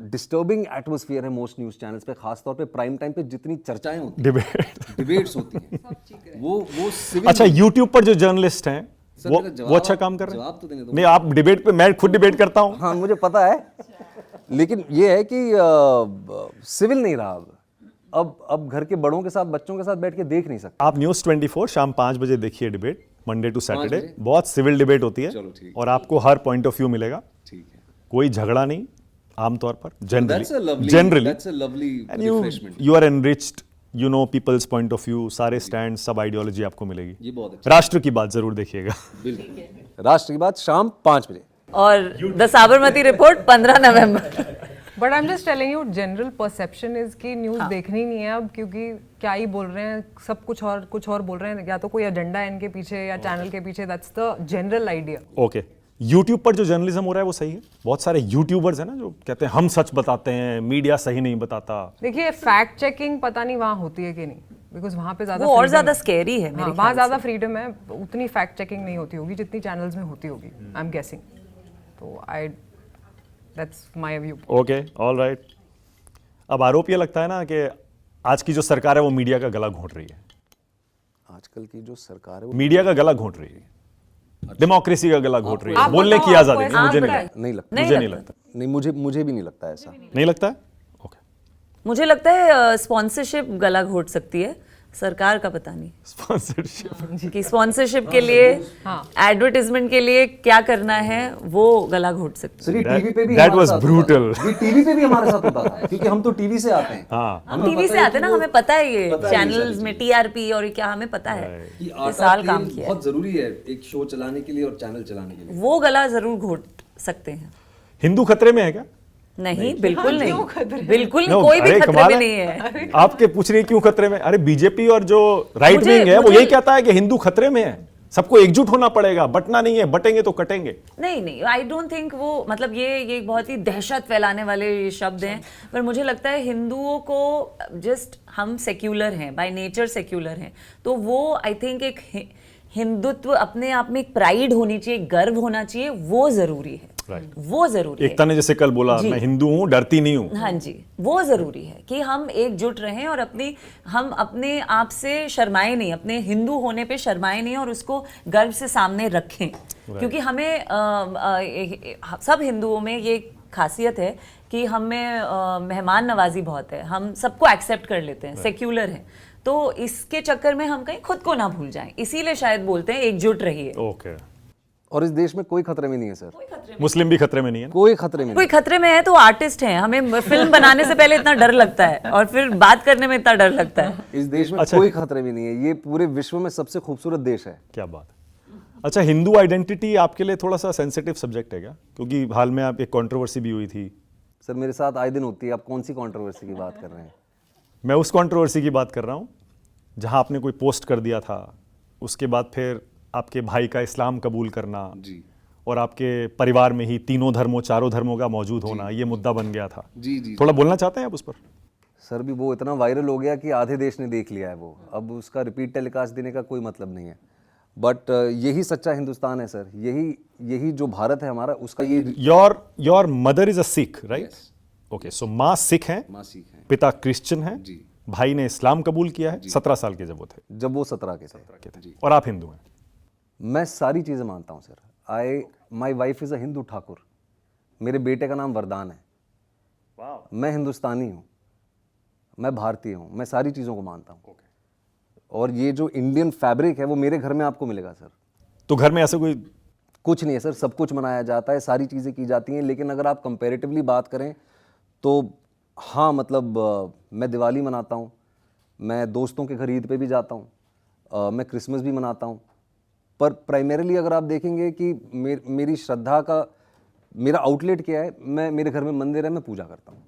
डिस्टर्बिंग एटमॉस्फेयर है मोस्ट न्यूज़ चैनल्स पे, खासतौर पे प्राइम टाइम पे जितनी चर्चाएं होती हैं, डिबेट। डिबेट्स होती हैं, वो सिविल। अच्छा, यूट्यूब पर जो जर्नलिस्ट हैं सर, वो मेरा वो अच्छा काम कर रहे जवाब तो देने हैं? दो। नहीं, आप डिबेट पे, मैं खुद डिबेट करता हूँ। हाँ मुझे पता है, लेकिन ये है कि सिविल नहीं रहा अब घर के बड़ों के साथ बच्चों के साथ बैठ के देख नहीं सकते। आप न्यूज़ 24 शाम 5 बजे देखिए डिबेट, मंडे टू सैटरडे। बजे? बहुत सिविल डिबेट होती है, चलो ठीक और आपको हर पॉइंट ऑफ व्यू मिलेगा। ठीक है। कोई झगड़ा नहीं, आमतौर पर That's a lovely- generally that's a lovely and refreshment. You are enriched, you know people's point of view, सारे स्टैंड, सब आइडियोलॉजी आपको मिलेगी। ये बहुत अच्छा। राष्ट्र की बात जरूर देखिएगा। बिल्कुल। राष्ट्र की बात शाम 5 बजे। और the Sabarmati report 15 November. But I am just telling you general perception is कि न्यूज देखनी नहीं है अब, क्योंकि क्या ही बोल रहे हैं, सब कुछ और बोल रहे हैं, या तो कोई एजेंडा है इनके पीछे या चैनल के पीछे। That's the general idea. Okay, YouTube पर जो जर्नलिज्म हो रहा है वो सही है? बहुत सारे यूट्यूबर्स हैं ना जो कहते हैं हम सच बताते हैं, मीडिया सही नहीं बताता। देखिए फैक्ट चेकिंग पता नहीं वहाँ होती है कि नहीं, बिकॉज वहाँ पे ज्यादा वो और freedom ज्यादा है। स्कैरी है मेरे हाँ, वहाँ ज्यादा फ्रीडम है, उतनी फैक्ट चेकिंग नहीं होती होगी जितनी चैनल्स में होती होगी, आई एम गेसिंग। तो that's my view. Okay, all right. अब आरोप ये लगता है ना कि आज की जो सरकार है वो मीडिया का गला घोंट रही है। आजकल की जो सरकार है वो मीडिया का गला घोंट रही है, डेमोक्रेसी का गला घोंट रही है, आप बोलने बताओ, की आजादी। आपको मुझे ऐसा नहीं आप लगता। नहीं लगता। मुझे नहीं लगता। नहीं, मुझे भी नहीं लगता ऐसा। नहीं लगता है? ओके। मुझे लगता है स्पॉन्सरशिप गला घोट सकती है, सरकार का पता नहीं। स्पॉन्सरशिप कि स्पॉन्सरशिप के लिए, एडवर्टाइजमेंट के लिए क्या करना है वो गला घोट सकती सर ये टीवी पे भी that हमारे was साथ brutal. होता था। ये टीवी पे भी हमारे साथ होता था, क्योंकि हम तो टीवी से आते हैं। हाँ, है। हम टीवी से आते हैं ना, हमें पता है ये चैनल्स में टीआरपी और क्या हमें पता है। कि इस आटा साल तेल काम किया है। बहुत जरूरी है एक शो चलाने के लिए और चैनल चलाने के लिए। वो गला जरूर घोट सकते हैं। हिंदू खतरे में है क्या? नहीं, बिल्कुल नहीं, बिल्कुल नहीं, No, कोई भी अरे खतरे कमाल में है। नहीं है। आपके पूछ रही है क्यों खतरे में? अरे बीजेपी और जो राइट मुझे- विंग है वो मुझे- यही कहता है कि हिंदू खतरे में है, सबको एकजुट होना पड़ेगा, बटना नहीं है, बटेंगे तो कटेंगे। नहीं नहीं, आई डोंट थिंक वो, मतलब ये बहुत ही दहशत फैलाने वाले शब्द हैं, पर मुझे लगता है हिंदुओं को जस्ट, हम सेक्युलर हैं, बाय नेचर सेक्युलर हैं, तो वो आई थिंक एक हिंदुत्व अपने आप में एक प्राइड होनी चाहिए, गर्व होना चाहिए, वो जरूरी है। Right. वो जरूरी है। एकता ने जैसे कल बोला, जी। मैं हिंदू हूं, डरती नहीं हूं। हाँ जी, वो जरूरी है कि हम एकजुट रहें और हम अपने आप से शर्माए नहीं, अपने हिंदू होने पे शर्माए नहीं और उसको गर्व से सामने रखें। क्योंकि हमें सब हिंदुओं में ये खासियत है कि हमें मेहमान नवाजी बहुत है, हम सबको एक्सेप्ट कर लेते हैं, सेक्युलर हैं, तो इसके चक्कर में हम कहीं खुद को ना भूल जाएं, इसीलिए शायद बोलते हैं एकजुट रहिए। ओके। और इस देश में कोई खतरे में नहीं है सर, मुस्लिम भी खतरे में नहीं है ना? कोई खतरे में कोई नहीं। खतरे में है तो आर्टिस्ट हैं, हमें फिल्म बनाने से पहले इतना डर लगता है और फिर बात करने में इतना डर लगता है। इस देश में अच्छा। कोई खतरे में नहीं है, ये पूरे विश्व में सबसे खूबसूरत देश है। क्या बात है। अच्छा, हिंदू आइडेंटिटी आपके लिए थोड़ा सा सेंसिटिव सब्जेक्ट है क्या? क्योंकि हाल में आप एक कंट्रोवर्सी भी हुई थी। सर मेरे साथ आए दिन होती है, आप कौन सी कंट्रोवर्सी की बात कर रहे हैं? मैं उस कंट्रोवर्सी की बात कर रहा हूँ जहाँ आपने कोई पोस्ट कर दिया था, उसके बाद फिर आपके भाई का इस्लाम कबूल करना जी और आपके परिवार में ही तीनों धर्मों, चारों धर्मों का मौजूद होना, ये मुद्दा बन गया था। जी जी थोड़ा बोलना चाहते हैं आप उस पर? सर भी वो इतना वायरल हो गया कि आधे देश ने देख लिया है वो, अब उसका रिपीट टेलीकास्ट देने का कोई मतलब नहीं है। बट यही सच्चा हिंदुस्तान है सर, यही जो भारत है हमारा, उसका ये your mother is a Sikh, right? Okay, so माँ सिख हैं, माँ सीख है पिता क्रिश्चियन हैं, जी। भाई ने इस्लाम कबूल किया है 17 साल के जब वो थे, जब वो 17 के थे। और आप हिंदू हैं। मैं सारी चीज़ें मानता हूँ sir. My wife is a Hindu Thakur, मेरे बेटे का नाम वरदान है। मैं हिंदुस्तानी हूँ, मैं भारतीय हूँ, मैं सारी चीज़ों को मानता हूँ। और ये जो इंडियन फैब्रिक है वो मेरे घर में आपको मिलेगा सर। तो घर में ऐसे कोई कुछ नहीं है सर, सब कुछ मनाया जाता है, सारी चीज़ें की जाती हैं, लेकिन अगर आप कंपैरेटिवली बात करें तो हाँ, मतलब मैं दिवाली मनाता हूँ, मैं दोस्तों के घर ईद पे भी जाता हूँ, मैं क्रिसमस भी मनाता हूँ, पर प्राइमरीली अगर आप देखेंगे कि मेरी श्रद्धा का मेरा आउटलेट क्या है, मेरे घर में मंदिर है, मैं पूजा करता हूँ।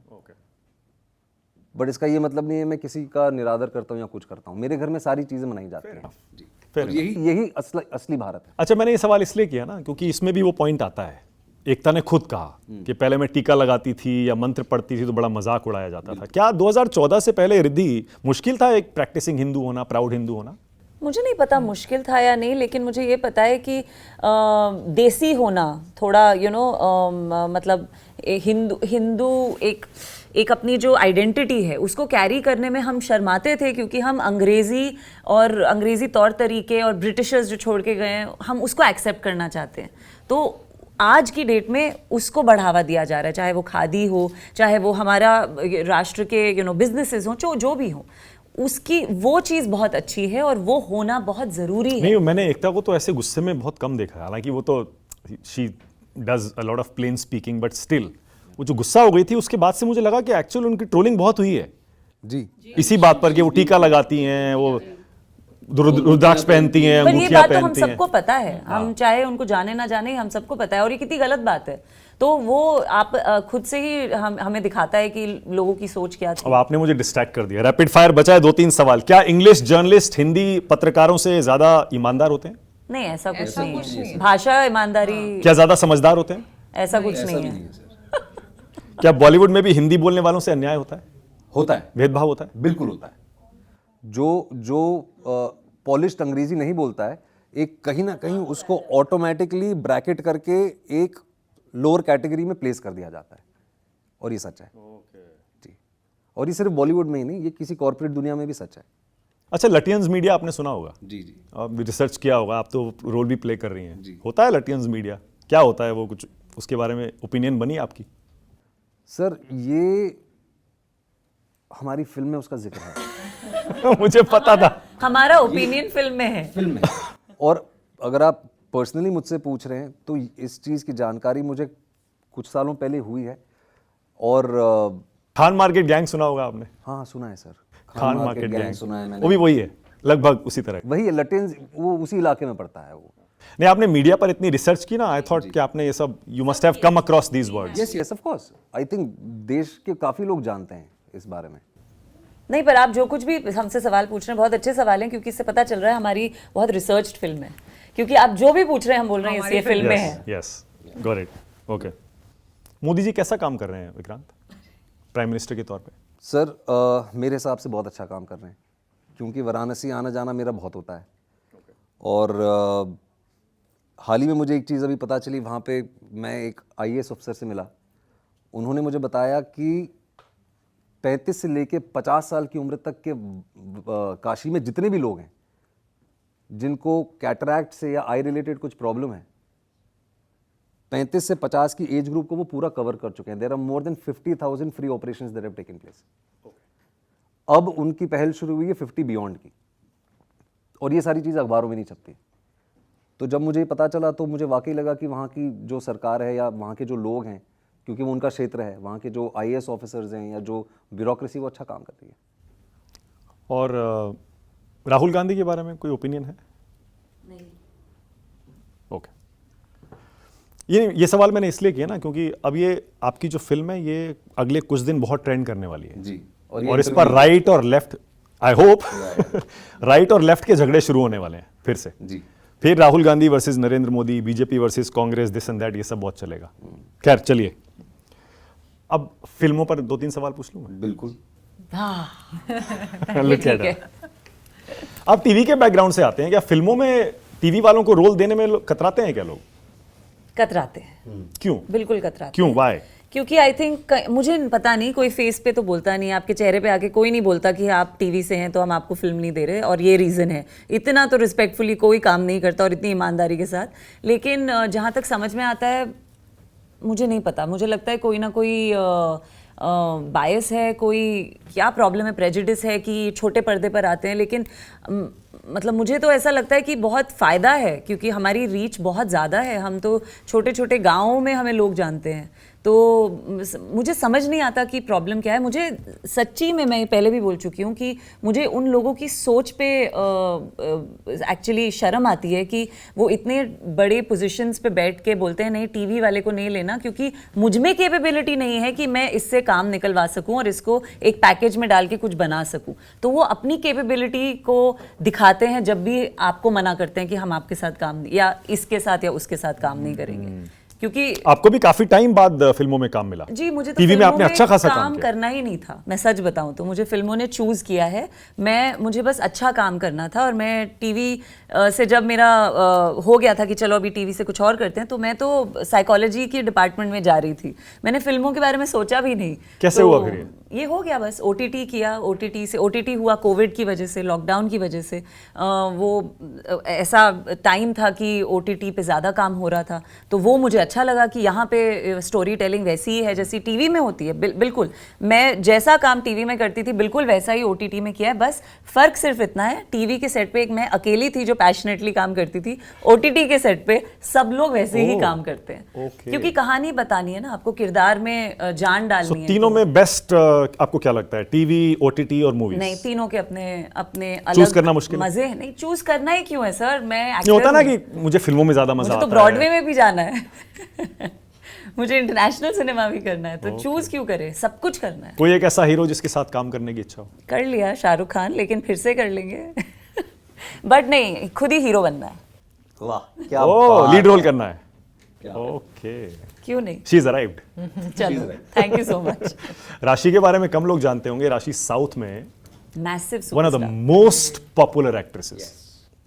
बट इसका ये मतलब नहीं है मैं किसी का निरादर करता हूँ या कुछ करता हूँ, मेरे घर में सारी चीज़ें मनाई जाती हैं जी। और यही असली भारत है। अच्छा, मैंने ये सवाल इसलिए किया ना क्योंकि इसमें भी वो पॉइंट आता है। एकता ने खुद कहा कि पहले मैं टीका लगाती थी या मंत्र पढ़ती थी तो बड़ा मजाक उड़ाया जाता था। क्या 2014 से पहले रिद्धि मुश्किल था एक प्रैक्टिसिंग हिंदू होना, प्राउड हिंदू होना? मुझे नहीं पता मुश्किल था या नहीं, लेकिन मुझे ये पता है कि देसी होना थोड़ा मतलब हिंदू एक अपनी जो आइडेंटिटी है उसको कैरी करने में हम शर्माते थे, क्योंकि हम अंग्रेज़ी तौर तरीके और ब्रिटिशर्स जो छोड़ के गए हैं हम उसको एक्सेप्ट करना चाहते हैं। तो आज की डेट में उसको बढ़ावा दिया जा रहा है, चाहे वो खादी हो, चाहे वो हमारा राष्ट्र के बिजनेसेस हो, जो भी हो, उसकी वो चीज़ बहुत अच्छी है और वो होना बहुत ज़रूरी है। नहीं, मैंने एकता को तो ऐसे गुस्से में बहुत कम देखा है, हालांकि वो तो she does a lot of plain speaking, but still वो जो गुस्सा हो गई थी उसके बाद से मुझे लगा कि एक्चुअली उनकी ट्रोलिंग बहुत हुई है जी, इसी बात पर कि वो टीका लगाती हैं, वो रुद्राक्ष पहनती हैं, पर ये अंगूठियां बात तो हम पहनती हैं। सबको पता है, हम चाहे उनको जाने ना जाने, हम सबको पता है, और ये कितनी गलत बात है। तो वो आप खुद से ही हमें दिखाता है कि लोगों की सोच क्या थी। अब आपने मुझे डिस्ट्रैक्ट कर दिया। रैपिड फायर बचा है 2-3 सवाल। क्या इंग्लिश जर्नलिस्ट हिंदी पत्रकारों से ज्यादा ईमानदार होते हैं? नहीं, ऐसा कुछ नहीं है। भाषा ईमानदारी, क्या ज्यादा समझदार होते हैं? ऐसा कुछ नहीं है। क्या बॉलीवुड में भी हिंदी बोलने वालों से अन्याय होता है, होता है, भेदभाव होता है? बिल्कुल होता है। जो पॉलिश्ड अंग्रेजी नहीं बोलता है, एक कहीं ना कहीं उसको ऑटोमेटिकली ब्रैकेट करके एक लोअर कैटेगरी में प्लेस कर दिया जाता है, और ये सच है जी। और ये सिर्फ बॉलीवुड में ही नहीं, ये किसी कॉर्पोरेट दुनिया में भी सच है। अच्छा, लटियंस मीडिया आपने सुना होगा, जी जी, आप रिसर्च किया होगा, आप तो रोल भी प्ले कर रही हैं। होता है लटियंस मीडिया, क्या होता है वो, कुछ उसके बारे में ओपिनियन बनी आपकी? सर ये हमारी फिल्म में उसका जिक्र है। मुझे पता था। हमारा ओपिनियन फिल्म में है। और अगर आप पर्सनली मुझसे पूछ रहे हैं तो इस चीज़ की जानकारी मुझे कुछ सालों पहले हुई है। और खान मार्केट गैंग सुना होगा आपने? हाँ सुना है सर, खान मार्केट गैंग सुना है मैंने। वो भी वही है, लगभग उसी तरह। वही है, लटेंस वो उसी इलाके में पड़ता है वो। नहीं, आपने मीडिया पर इतनी रिसर्च की ना, आई थॉट कि आपने ये सब, you must have come across these words. Yes yes of course, I think देश के काफ़ी लोग जानते हैं इस बारे में। नहीं, पर आप जो कुछ भी हमसे सवाल पूछ रहे हैं बहुत अच्छे सवाल हैं, क्योंकि इससे पता चल रहा है हमारी बहुत रिसर्च्ड फिल्म है। क्योंकि आप जो भी पूछ रहे हैं हम बोल रहे हैं ये फिल्म में है। Yes, got it, okay. Modi ji कैसा काम कर रहे हैं विक्रांत, प्राइम मिनिस्टर के तौर पे? सर मेरे हिसाब से बहुत अच्छा काम कर रहे हैं, क्योंकि वाराणसी आना जाना मेरा बहुत होता है। और हाल ही में मुझे एक चीज़ अभी पता चली, वहाँ पे मैं एक IAS ऑफिसर से मिला, उन्होंने मुझे बताया कि 35 से लेके 50 साल की उम्र तक के काशी में जितने भी लोग हैं जिनको कैटरैक्ट से या आई रिलेटेड कुछ प्रॉब्लम है, 35 से 50 की एज ग्रुप को वो पूरा कवर कर चुके हैं। There are more than 50,000 free operations that have taken place. अब उनकी पहल शुरू हुई है 50 बियॉन्ड की, और ये सारी चीज़ अखबारों में नहीं छपती। तो जब मुझे पता चला तो मुझे वाकई लगा कि वहाँ की जो सरकार है या वहाँ के जो लोग हैं, क्योंकि वो उनका क्षेत्र है, वहाँ के जो IAS ऑफिसर्स हैं या जो ब्यूरोक्रेसी, वो अच्छा काम कर रही है। और राहुल गांधी के बारे में कोई ओपिनियन है? नहीं। ओके। ये सवाल मैंने इसलिए किया ना क्योंकि अब ये आपकी जो फिल्म है ये अगले कुछ दिन बहुत ट्रेंड करने वाली है जी। और इस पर राइट और लेफ्ट, आई होप राइट और लेफ्ट के झगड़े शुरू होने वाले हैं फिर से जी। फिर Rahul Gandhi versus Narendra Modi, BJP versus Congress, this and that, ये सब बहुत चलेगा। खैर चलिए, अब फिल्मों पर 2-3 सवाल पूछ लूं मैं? बिल्कुल। Look at her. आप टीवी के बैकग्राउंड से आते हैं, क्या फिल्मों में टीवी वालों को रोल देने में कतराते हैं क्या लोग? कतराते हैं। क्यों? बिल्कुल कतराते क्यों, वाई? क्योंकि आई थिंक, मुझे पता नहीं, कोई फेस पे तो बोलता नहीं, आपके चेहरे पे आके कोई नहीं बोलता कि आप टीवी से हैं तो हम आपको फिल्म नहीं दे रहे, और ये रीज़न है। इतना तो रिस्पेक्टफुली कोई काम नहीं करता और इतनी ईमानदारी के साथ। लेकिन जहाँ तक समझ में आता है, मुझे नहीं पता, मुझे लगता है कोई ना कोई बायस है, कोई क्या प्रॉब्लम है, प्रेजुडिस है कि छोटे पर्दे पर आते हैं, लेकिन मतलब मुझे तो ऐसा लगता है कि बहुत फ़ायदा है क्योंकि हमारी रीच बहुत ज़्यादा है। हम तो छोटे छोटे गाँवों में हमें लोग जानते हैं, तो मुझे समझ नहीं आता कि प्रॉब्लम क्या है। मुझे सच्ची में, मैं पहले भी बोल चुकी हूँ कि मुझे उन लोगों की सोच पे एक्चुअली शर्म आती है कि वो इतने बड़े पोजीशंस पे बैठ के बोलते हैं नहीं टीवी वाले को नहीं लेना क्योंकि मुझ में कैपेबिलिटी नहीं है कि मैं इससे काम निकलवा सकूं और इसको एक पैकेज में डाल के कुछ बना सकूं। तो वो अपनी कैपेबिलिटी को दिखाते हैं जब भी आपको मना करते हैं कि हम आपके साथ काम या इसके साथ या उसके साथ काम नहीं करेंगे, क्योंकि आपको भी काफी टाइम बाद फिल्मों में काम मिला। जी, मुझे तो टीवी में फिल्मों आपने अच्छा खासा काम किया। करना ही नहीं था, मैं सच बताऊं तो मुझे फिल्मों ने चूज किया है। मुझे बस अच्छा काम करना था और मैं टीवी से जब मेरा हो गया था कि चलो अभी टीवी से कुछ और करते हैं, तो मैं तो साइकोलॉजी के डिपार्टमेंट में जा रही थी। मैंने फिल्मों के बारे में सोचा भी नहीं। कैसे तो हुआ फिर ये हो गया, बस ओटीटी किया। ओटीटी हुआ कोविड की वजह से, लॉकडाउन की वजह से। वो ऐसा टाइम था कि ओटीटी पे ज़्यादा काम हो रहा था, तो वो मुझे अच्छा लगा कि यहाँ पे स्टोरी टेलिंग वैसी ही है जैसी टीवी में होती है। बिल्कुल मैं जैसा काम टीवी में करती थी बिल्कुल वैसा ही ओटीटी में किया है। बस फ़र्क सिर्फ इतना है, टीवी के सेट पे एक मैं अकेली थी जो पैशनेटली काम करती थी, ओटीटी के सेट पे सब लोग वैसे ही काम करते हैं। क्योंकि कहानी बतानी है ना आपको, किरदार में जान डालनी है। तीनों में बेस्ट आपको क्या लगता है, टीवी, ओटीटी और मूवीज? नहीं, तीनों के अपने अपने चूज अलग करना मुश्किल है। मजे हैं। नहीं, चूज करना ही क्यों है सर, मैं नहीं होता ना कि मुझे फिल्मों में ज्यादा मजा मुझे आता तो है। ब्रॉडवे में भी जाना है मुझे इंटरनेशनल सिनेमा भी करना है, तो चूज क्यों करे, सब कुछ करना है। कोई एक ऐसा हीरो जिसके साथ काम करने की इच्छा हो? कर लिया शाहरुख खान, लेकिन फिर से कर लेंगे बट नहीं, खुद ही हीरो बनना है। वाह क्या ओ, लीड रोल करना है। ओके, क्यों नहीं, शी इज अराइव्ड। चलो थैंक यू सो मच। राशि के बारे में कम लोग जानते होंगे। राशि साउथ में massive one of the most popular actresses.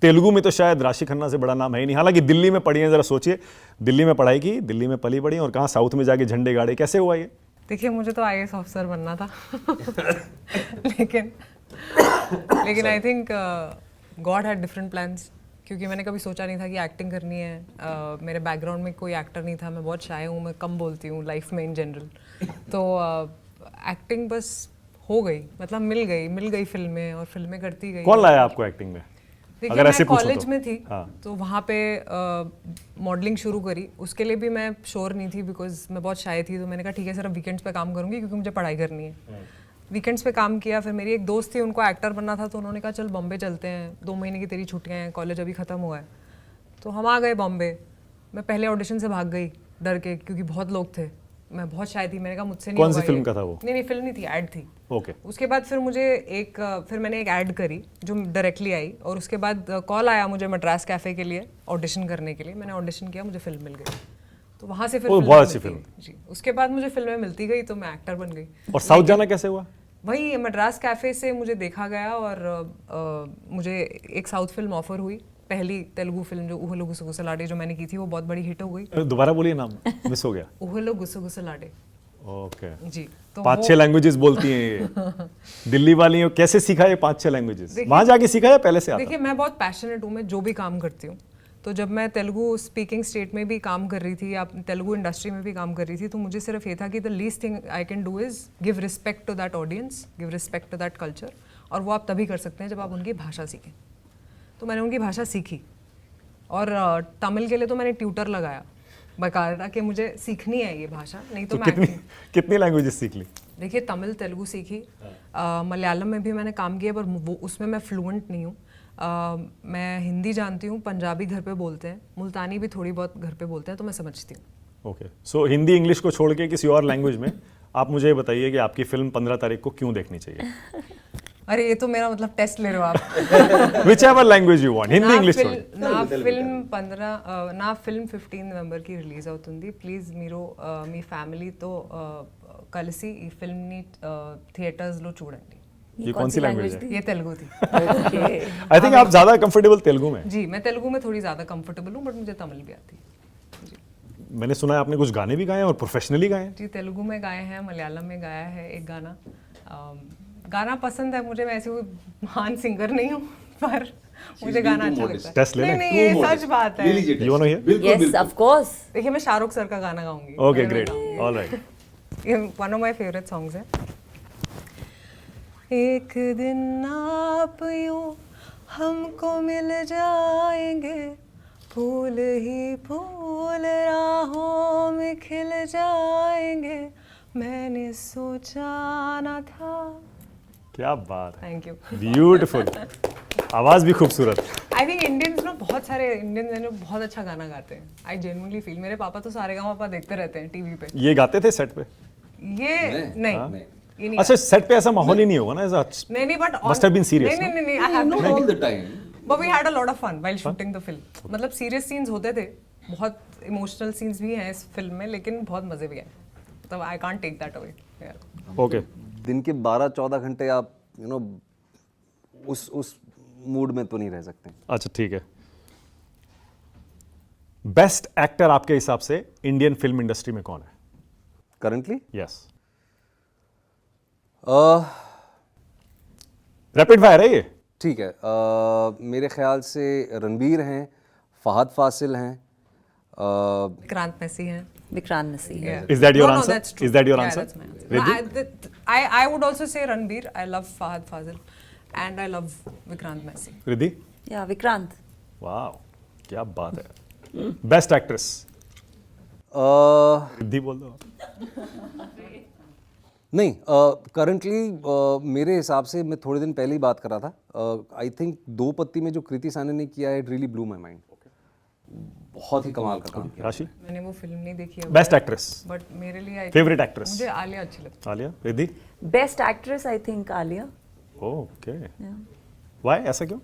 Telugu में तो शायद राशि खन्ना से बड़ा नाम है ही नहीं। हालांकि दिल्ली में पढ़ी है, जरा सोचिए, दिल्ली में पढ़ाई की, दिल्ली में पली बड़ी और कहाँ साउथ में जाके झंडे गाड़े, कैसे हुआ ये? देखिए, मुझे तो आईएएस ऑफिसर बनना था लेकिन I think God had different plans, क्योंकि मैंने कभी सोचा नहीं था कि एक्टिंग करनी है। मेरे बैकग्राउंड में कोई एक्टर नहीं था, मैं बहुत शाय हूँ, मैं कम बोलती हूँ लाइफ में इन जनरल। तो एक्टिंग बस हो गई, मतलब मिल गई फिल्में और फिल्में करती गई। कौन लाया आपको एक्टिंग में? देखिए, मैं कॉलेज में थी, तो वहाँ पे मॉडलिंग शुरू करी। उसके लिए भी मैं श्योर नहीं थी बिकॉज मैं बहुत शाय थी। तो मैंने कहा ठीक है, सिर्फ वीकेंड्स पे काम करूँगी क्योंकि मुझे पढ़ाई करनी है। वीकेंड्स पे काम किया। फिर मेरी एक दोस्त थी, उनको एक्टर बनना था, तो उन्होंने कहा चल बॉम्बे चलते हैं, 2 महीने की तेरी छुट्टियाँ हैं, कॉलेज अभी ख़त्म हुआ है। तो हम आ गए बॉम्बे। मैं पहले ऑडिशन से भाग गई डर के, क्योंकि बहुत लोग थे, मैं बहुत शाय थी। मैंने कहा मुझसे नहीं होगा। कौन सी फिल्म का था वो? नहीं, फिल्म नहीं थी, ऐड थी। ओके। उसके बाद फिर मैंने एक ऐड करी जो डायरेक्टली आई, और उसके बाद कॉल आया मुझे मद्रास कैफे के लिए ऑडिशन करने के लिए। मैंने ऑडिशन किया, मुझे फिल्म मिल गई। तो वहाँ से फिर बहुत अच्छी फिल्म जी। उसके बाद मुझे फिल्में मिलती गई, तो मैं एक्टर बन गई। और साउथ जाना कैसे हुआ? वही मद्रास कैफे से मुझे देखा गया और मुझे एक साउथ फिल्म ऑफर हुई। पहली तेलुगु फिल्म जो उहलो गुसगुसलाडे जो मैंने की थी, वो बहुत बड़ी हिट हो गई। दोबारा बोलिए नाम, मिस हो गया। उहलो गुसगुसलाडे। ओके जी। तो 5-6 लैंग्वेजेस बोलती हैं ये दिल्ली वाली हैं। कैसे सीखा ये 5-6 लैंग्वेजेस? वहां जाके सीखा या पहले से आता? देखिए, मैं बहुत पैशनेट हूँ, मैं जो भी काम करती हूँ। तो जब मैं तेलुगु स्पीकिंग स्टेट में भी काम कर रही थी या तेलुगु इंडस्ट्री में भी काम कर रही थी, तो मुझे सिर्फ ये था कि the least thing I can do is give respect to that audience, give respect to that culture. और वो आप तभी कर सकते हैं जब आप उनकी भाषा सीखें। तो मैंने उनकी भाषा सीखी, और तमिल के लिए तो मैंने ट्यूटर लगाया बाकायदा कि मुझे सीखनी है ये भाषा, नहीं तो मैं कितनी लैंग्वेजेस सीख ली? देखिए, तमिल तेलुगु सीखी, मलयालम में भी मैंने काम किया, पर वो उसमें मैं फ्लुएंट नहीं हूँ। मैं हिंदी जानती हूँ, पंजाबी घर पे बोलते हैं, मुल्तानी भी थोड़ी बहुत घर पे बोलते हैं, तो मैं समझती हूँ। ओके, सो हिंदी इंग्लिश को छोड़ के किसी और लैंग्वेज में आप मुझे बताइए कि आपकी फिल्म 15 तारीख को क्यों देखनी चाहिए? अरे, ये तो मेरा मतलब टेस्ट ले रहे हो आप। Whichever language you want, Hindi English छोड़। నా ఫిల్మ్ 15 నవంబర్ కి రిలీజ్ అవుతుంది. ప్లీజ్ మీరు మీ ఫ్యామిలీతో కలిసి ఈ ఫిల్మ్ ని థియేటర్స్ లో చూడండి. ये कौन सी लैंग्वेज है? ये तेलुगु थी। आई थिंक आप ज्यादा कंफर्टेबल तेलुगु में? जी, मैं तेलुगु में थोड़ी ज्यादा कंफर्टेबल हूँ, बट मुझे तमिल भी आती है। मैंने सुना है आपने कुछ गाने भी गाए हैं और प्रोफेशनली गाए हैं? जी, तेलुगु में गाए हैं, मलयालम में गाया है एक गाना। गाना पसंद है मुझे, मैं ऐसी कोई महान सिंगर नहीं हूँ, पर मुझे गाना अच्छा लगता है। टेस्ट ले लें? नहीं, ये सच बात है। You wanna hear? Yes, of course. देखिए, मैं शाहरुख सर का गाना गाऊंगी। Okay, great. All right. ये one of my favourite songs है। एक दिन आप यूं हमको मिल जाएंगे, फूल ही फूल राहों में खिल जाएंगे, मैंने सोचा ना था। क्या बात है, थैंक यू। ब्यूटीफुल, आवाज भी खूबसूरत। आई थिंक इंडियंस ना, बहुत सारे इंडियंस हैं जो बहुत अच्छा गाना गाते हैं। आई जेन्युइनली फील, मेरे पापा तो सारेगामापा देखते रहते हैं टीवी पे। ये गाते थे सेट पे? ये नहीं, ये नहीं। अच्छा, सेट पे ऐसा माहौल ही नहीं होगा ना ऐसा? नहीं, but Must have been serious, नहीं, I have Not all the time. But we had a lot of fun while shooting the film. मतलब सीरियस सीन्स होते थे, बहुत इमोशनल सीन्स भी हैं इस फिल्म में, लेकिन बहुत मजे भी हैं। मतलब I can't take that away. Okay, दिन के 12-14 घंटे आप उस मूड में तो नहीं रह सकते। अच्छा ठीक है। बेस्ट एक्टर आपके हिसाब से इंडियन फिल्म इंडस्ट्री में कौन है? करंटली यस, रैपिड फायर है ये। ठीक है, मेरे ख्याल से रणबीर हैं, फहद फासिल हैं, विक्रांत मैसी हैं। विक्रांत मैसी है। Is that your No, answer? that's true. Is that your Yeah, answer? that's my answer. Riddhi? I would also say Ranbir. I love Fahad Fazil, and I love Vikrant Messi. Riddhi? या विक्रांत। वाह, क्या बात है। Best actress? रिद्धि बोल दो। नहीं, currently मेरे हिसाब से, मैं थोड़े दिन पहले ही बात कर रहा था, आई थिंक दो पत्ती में जो कृति सानन ने किया है, it really blew my mind. बहुत ही कमाल का काम किया। राशि? मैंने वो फिल्म नहीं देखी है, बेस्ट एक्ट्रेस? बट मेरे लिए फेवरेट एक्ट्रेस? मुझे आलिया अच्छी लगती है। Alia? Riddhi? Best actress I think Alia. Okay, why, ऐसा क्यों?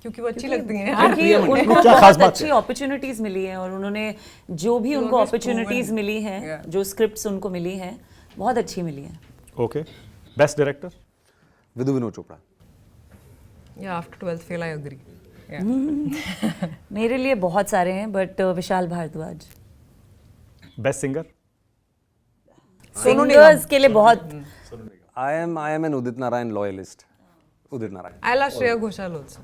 क्योंकि वो अच्छी लगती हैं। क्योंकि उनको क्या खास बहुत बात अच्छी है? अपॉर्चुनिटीज मिली है, और उन्होंने जो भी उनको always अपॉर्चुनिटीज proven. मिली हैं, Yeah. जो स्क्रिप्ट्स उनको मिली हैं, बहुत अच्छी मिली हैं। Okay, best director? Vidhu Vinod Chopra. या after 12th fail, I agree. मेरे लिए बहुत सारे हैं, but Vishal Bhardwaj. Best singer? Singers के लिए बहुत I am an Udit Narayan loyalist. Udit Narayan. I love Shreya Ghoshal also.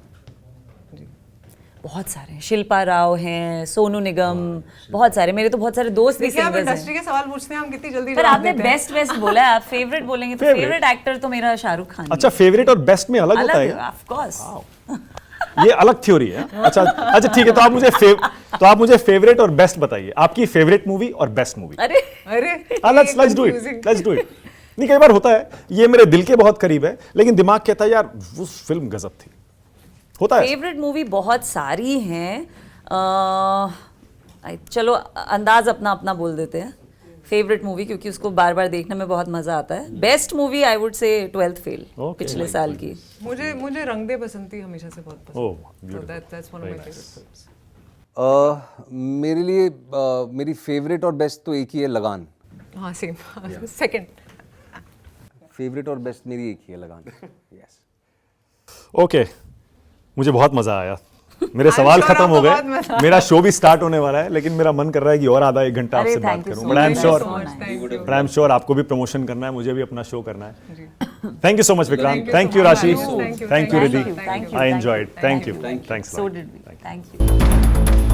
बहुत सारे हैं। शिल्पा राव हैं, सोनू निगम, बहुत सारे। मेरे तो बहुत सारे दोस्त भी देखिए, आप सिंगर्स हैं। इंडस्ट्री के सवाल पूछते हैं, हम कितनी जल्दी पर जवाब आपने देते हैं। बेस्ट बोला है, आप फेवरेट बोलेंगे तो Favorite? फेवरेट एक्टर तो मेरा शाहरुख खान। अच्छा, फेवरेट और बेस्ट में अलग होता है? Of course. ये अलग थ्योरी है। अच्छा ठीक है, तो आप मुझे फेवरेट और बेस्ट बताइए। आपकी फेवरेट मूवी और बेस्ट मूवी? अरे लेट्स डू इट। नहीं, कई बार होता है, ये मेरे दिल के बहुत करीब है, लेकिन दिमाग कहता है यार वो फिल्म गजब थी। होता है। फेवरेट मूवी बहुत सारी हैं। चलो अंदाज अपना अपना बोल देते हैं। फेवरेट मूवी, क्योंकि उसको बार बार देखने में बहुत मजा आता है। Best movie I would say 12th fail, पिछले साल की। मुझे रंग दे बसंती हमेशा से बहुत पसंद ओह, है। So that's one of my favorite films. मेरे लिए मेरी फेवरेट और बेस्ट तो एक ही है, लगान। हाँ, सेम। सेकंड। फेवरेट और बेस्ट मेरी एक ही है, लगान। यस। ओके, मुझे बहुत मजा आया। मेरे सवाल खत्म हो गए, मेरा शो भी स्टार्ट होने वाला है, लेकिन मेरा मन कर रहा है कि और आधा 1 घंटा आपसे बात करूं। बट आई एम श्योर आपको भी प्रमोशन करना है, मुझे भी अपना शो करना है। Thank you so much Vikrant, thank you Rashi, thank you Riddhi, I enjoyed, thank you, thanks. So did we. Thank you.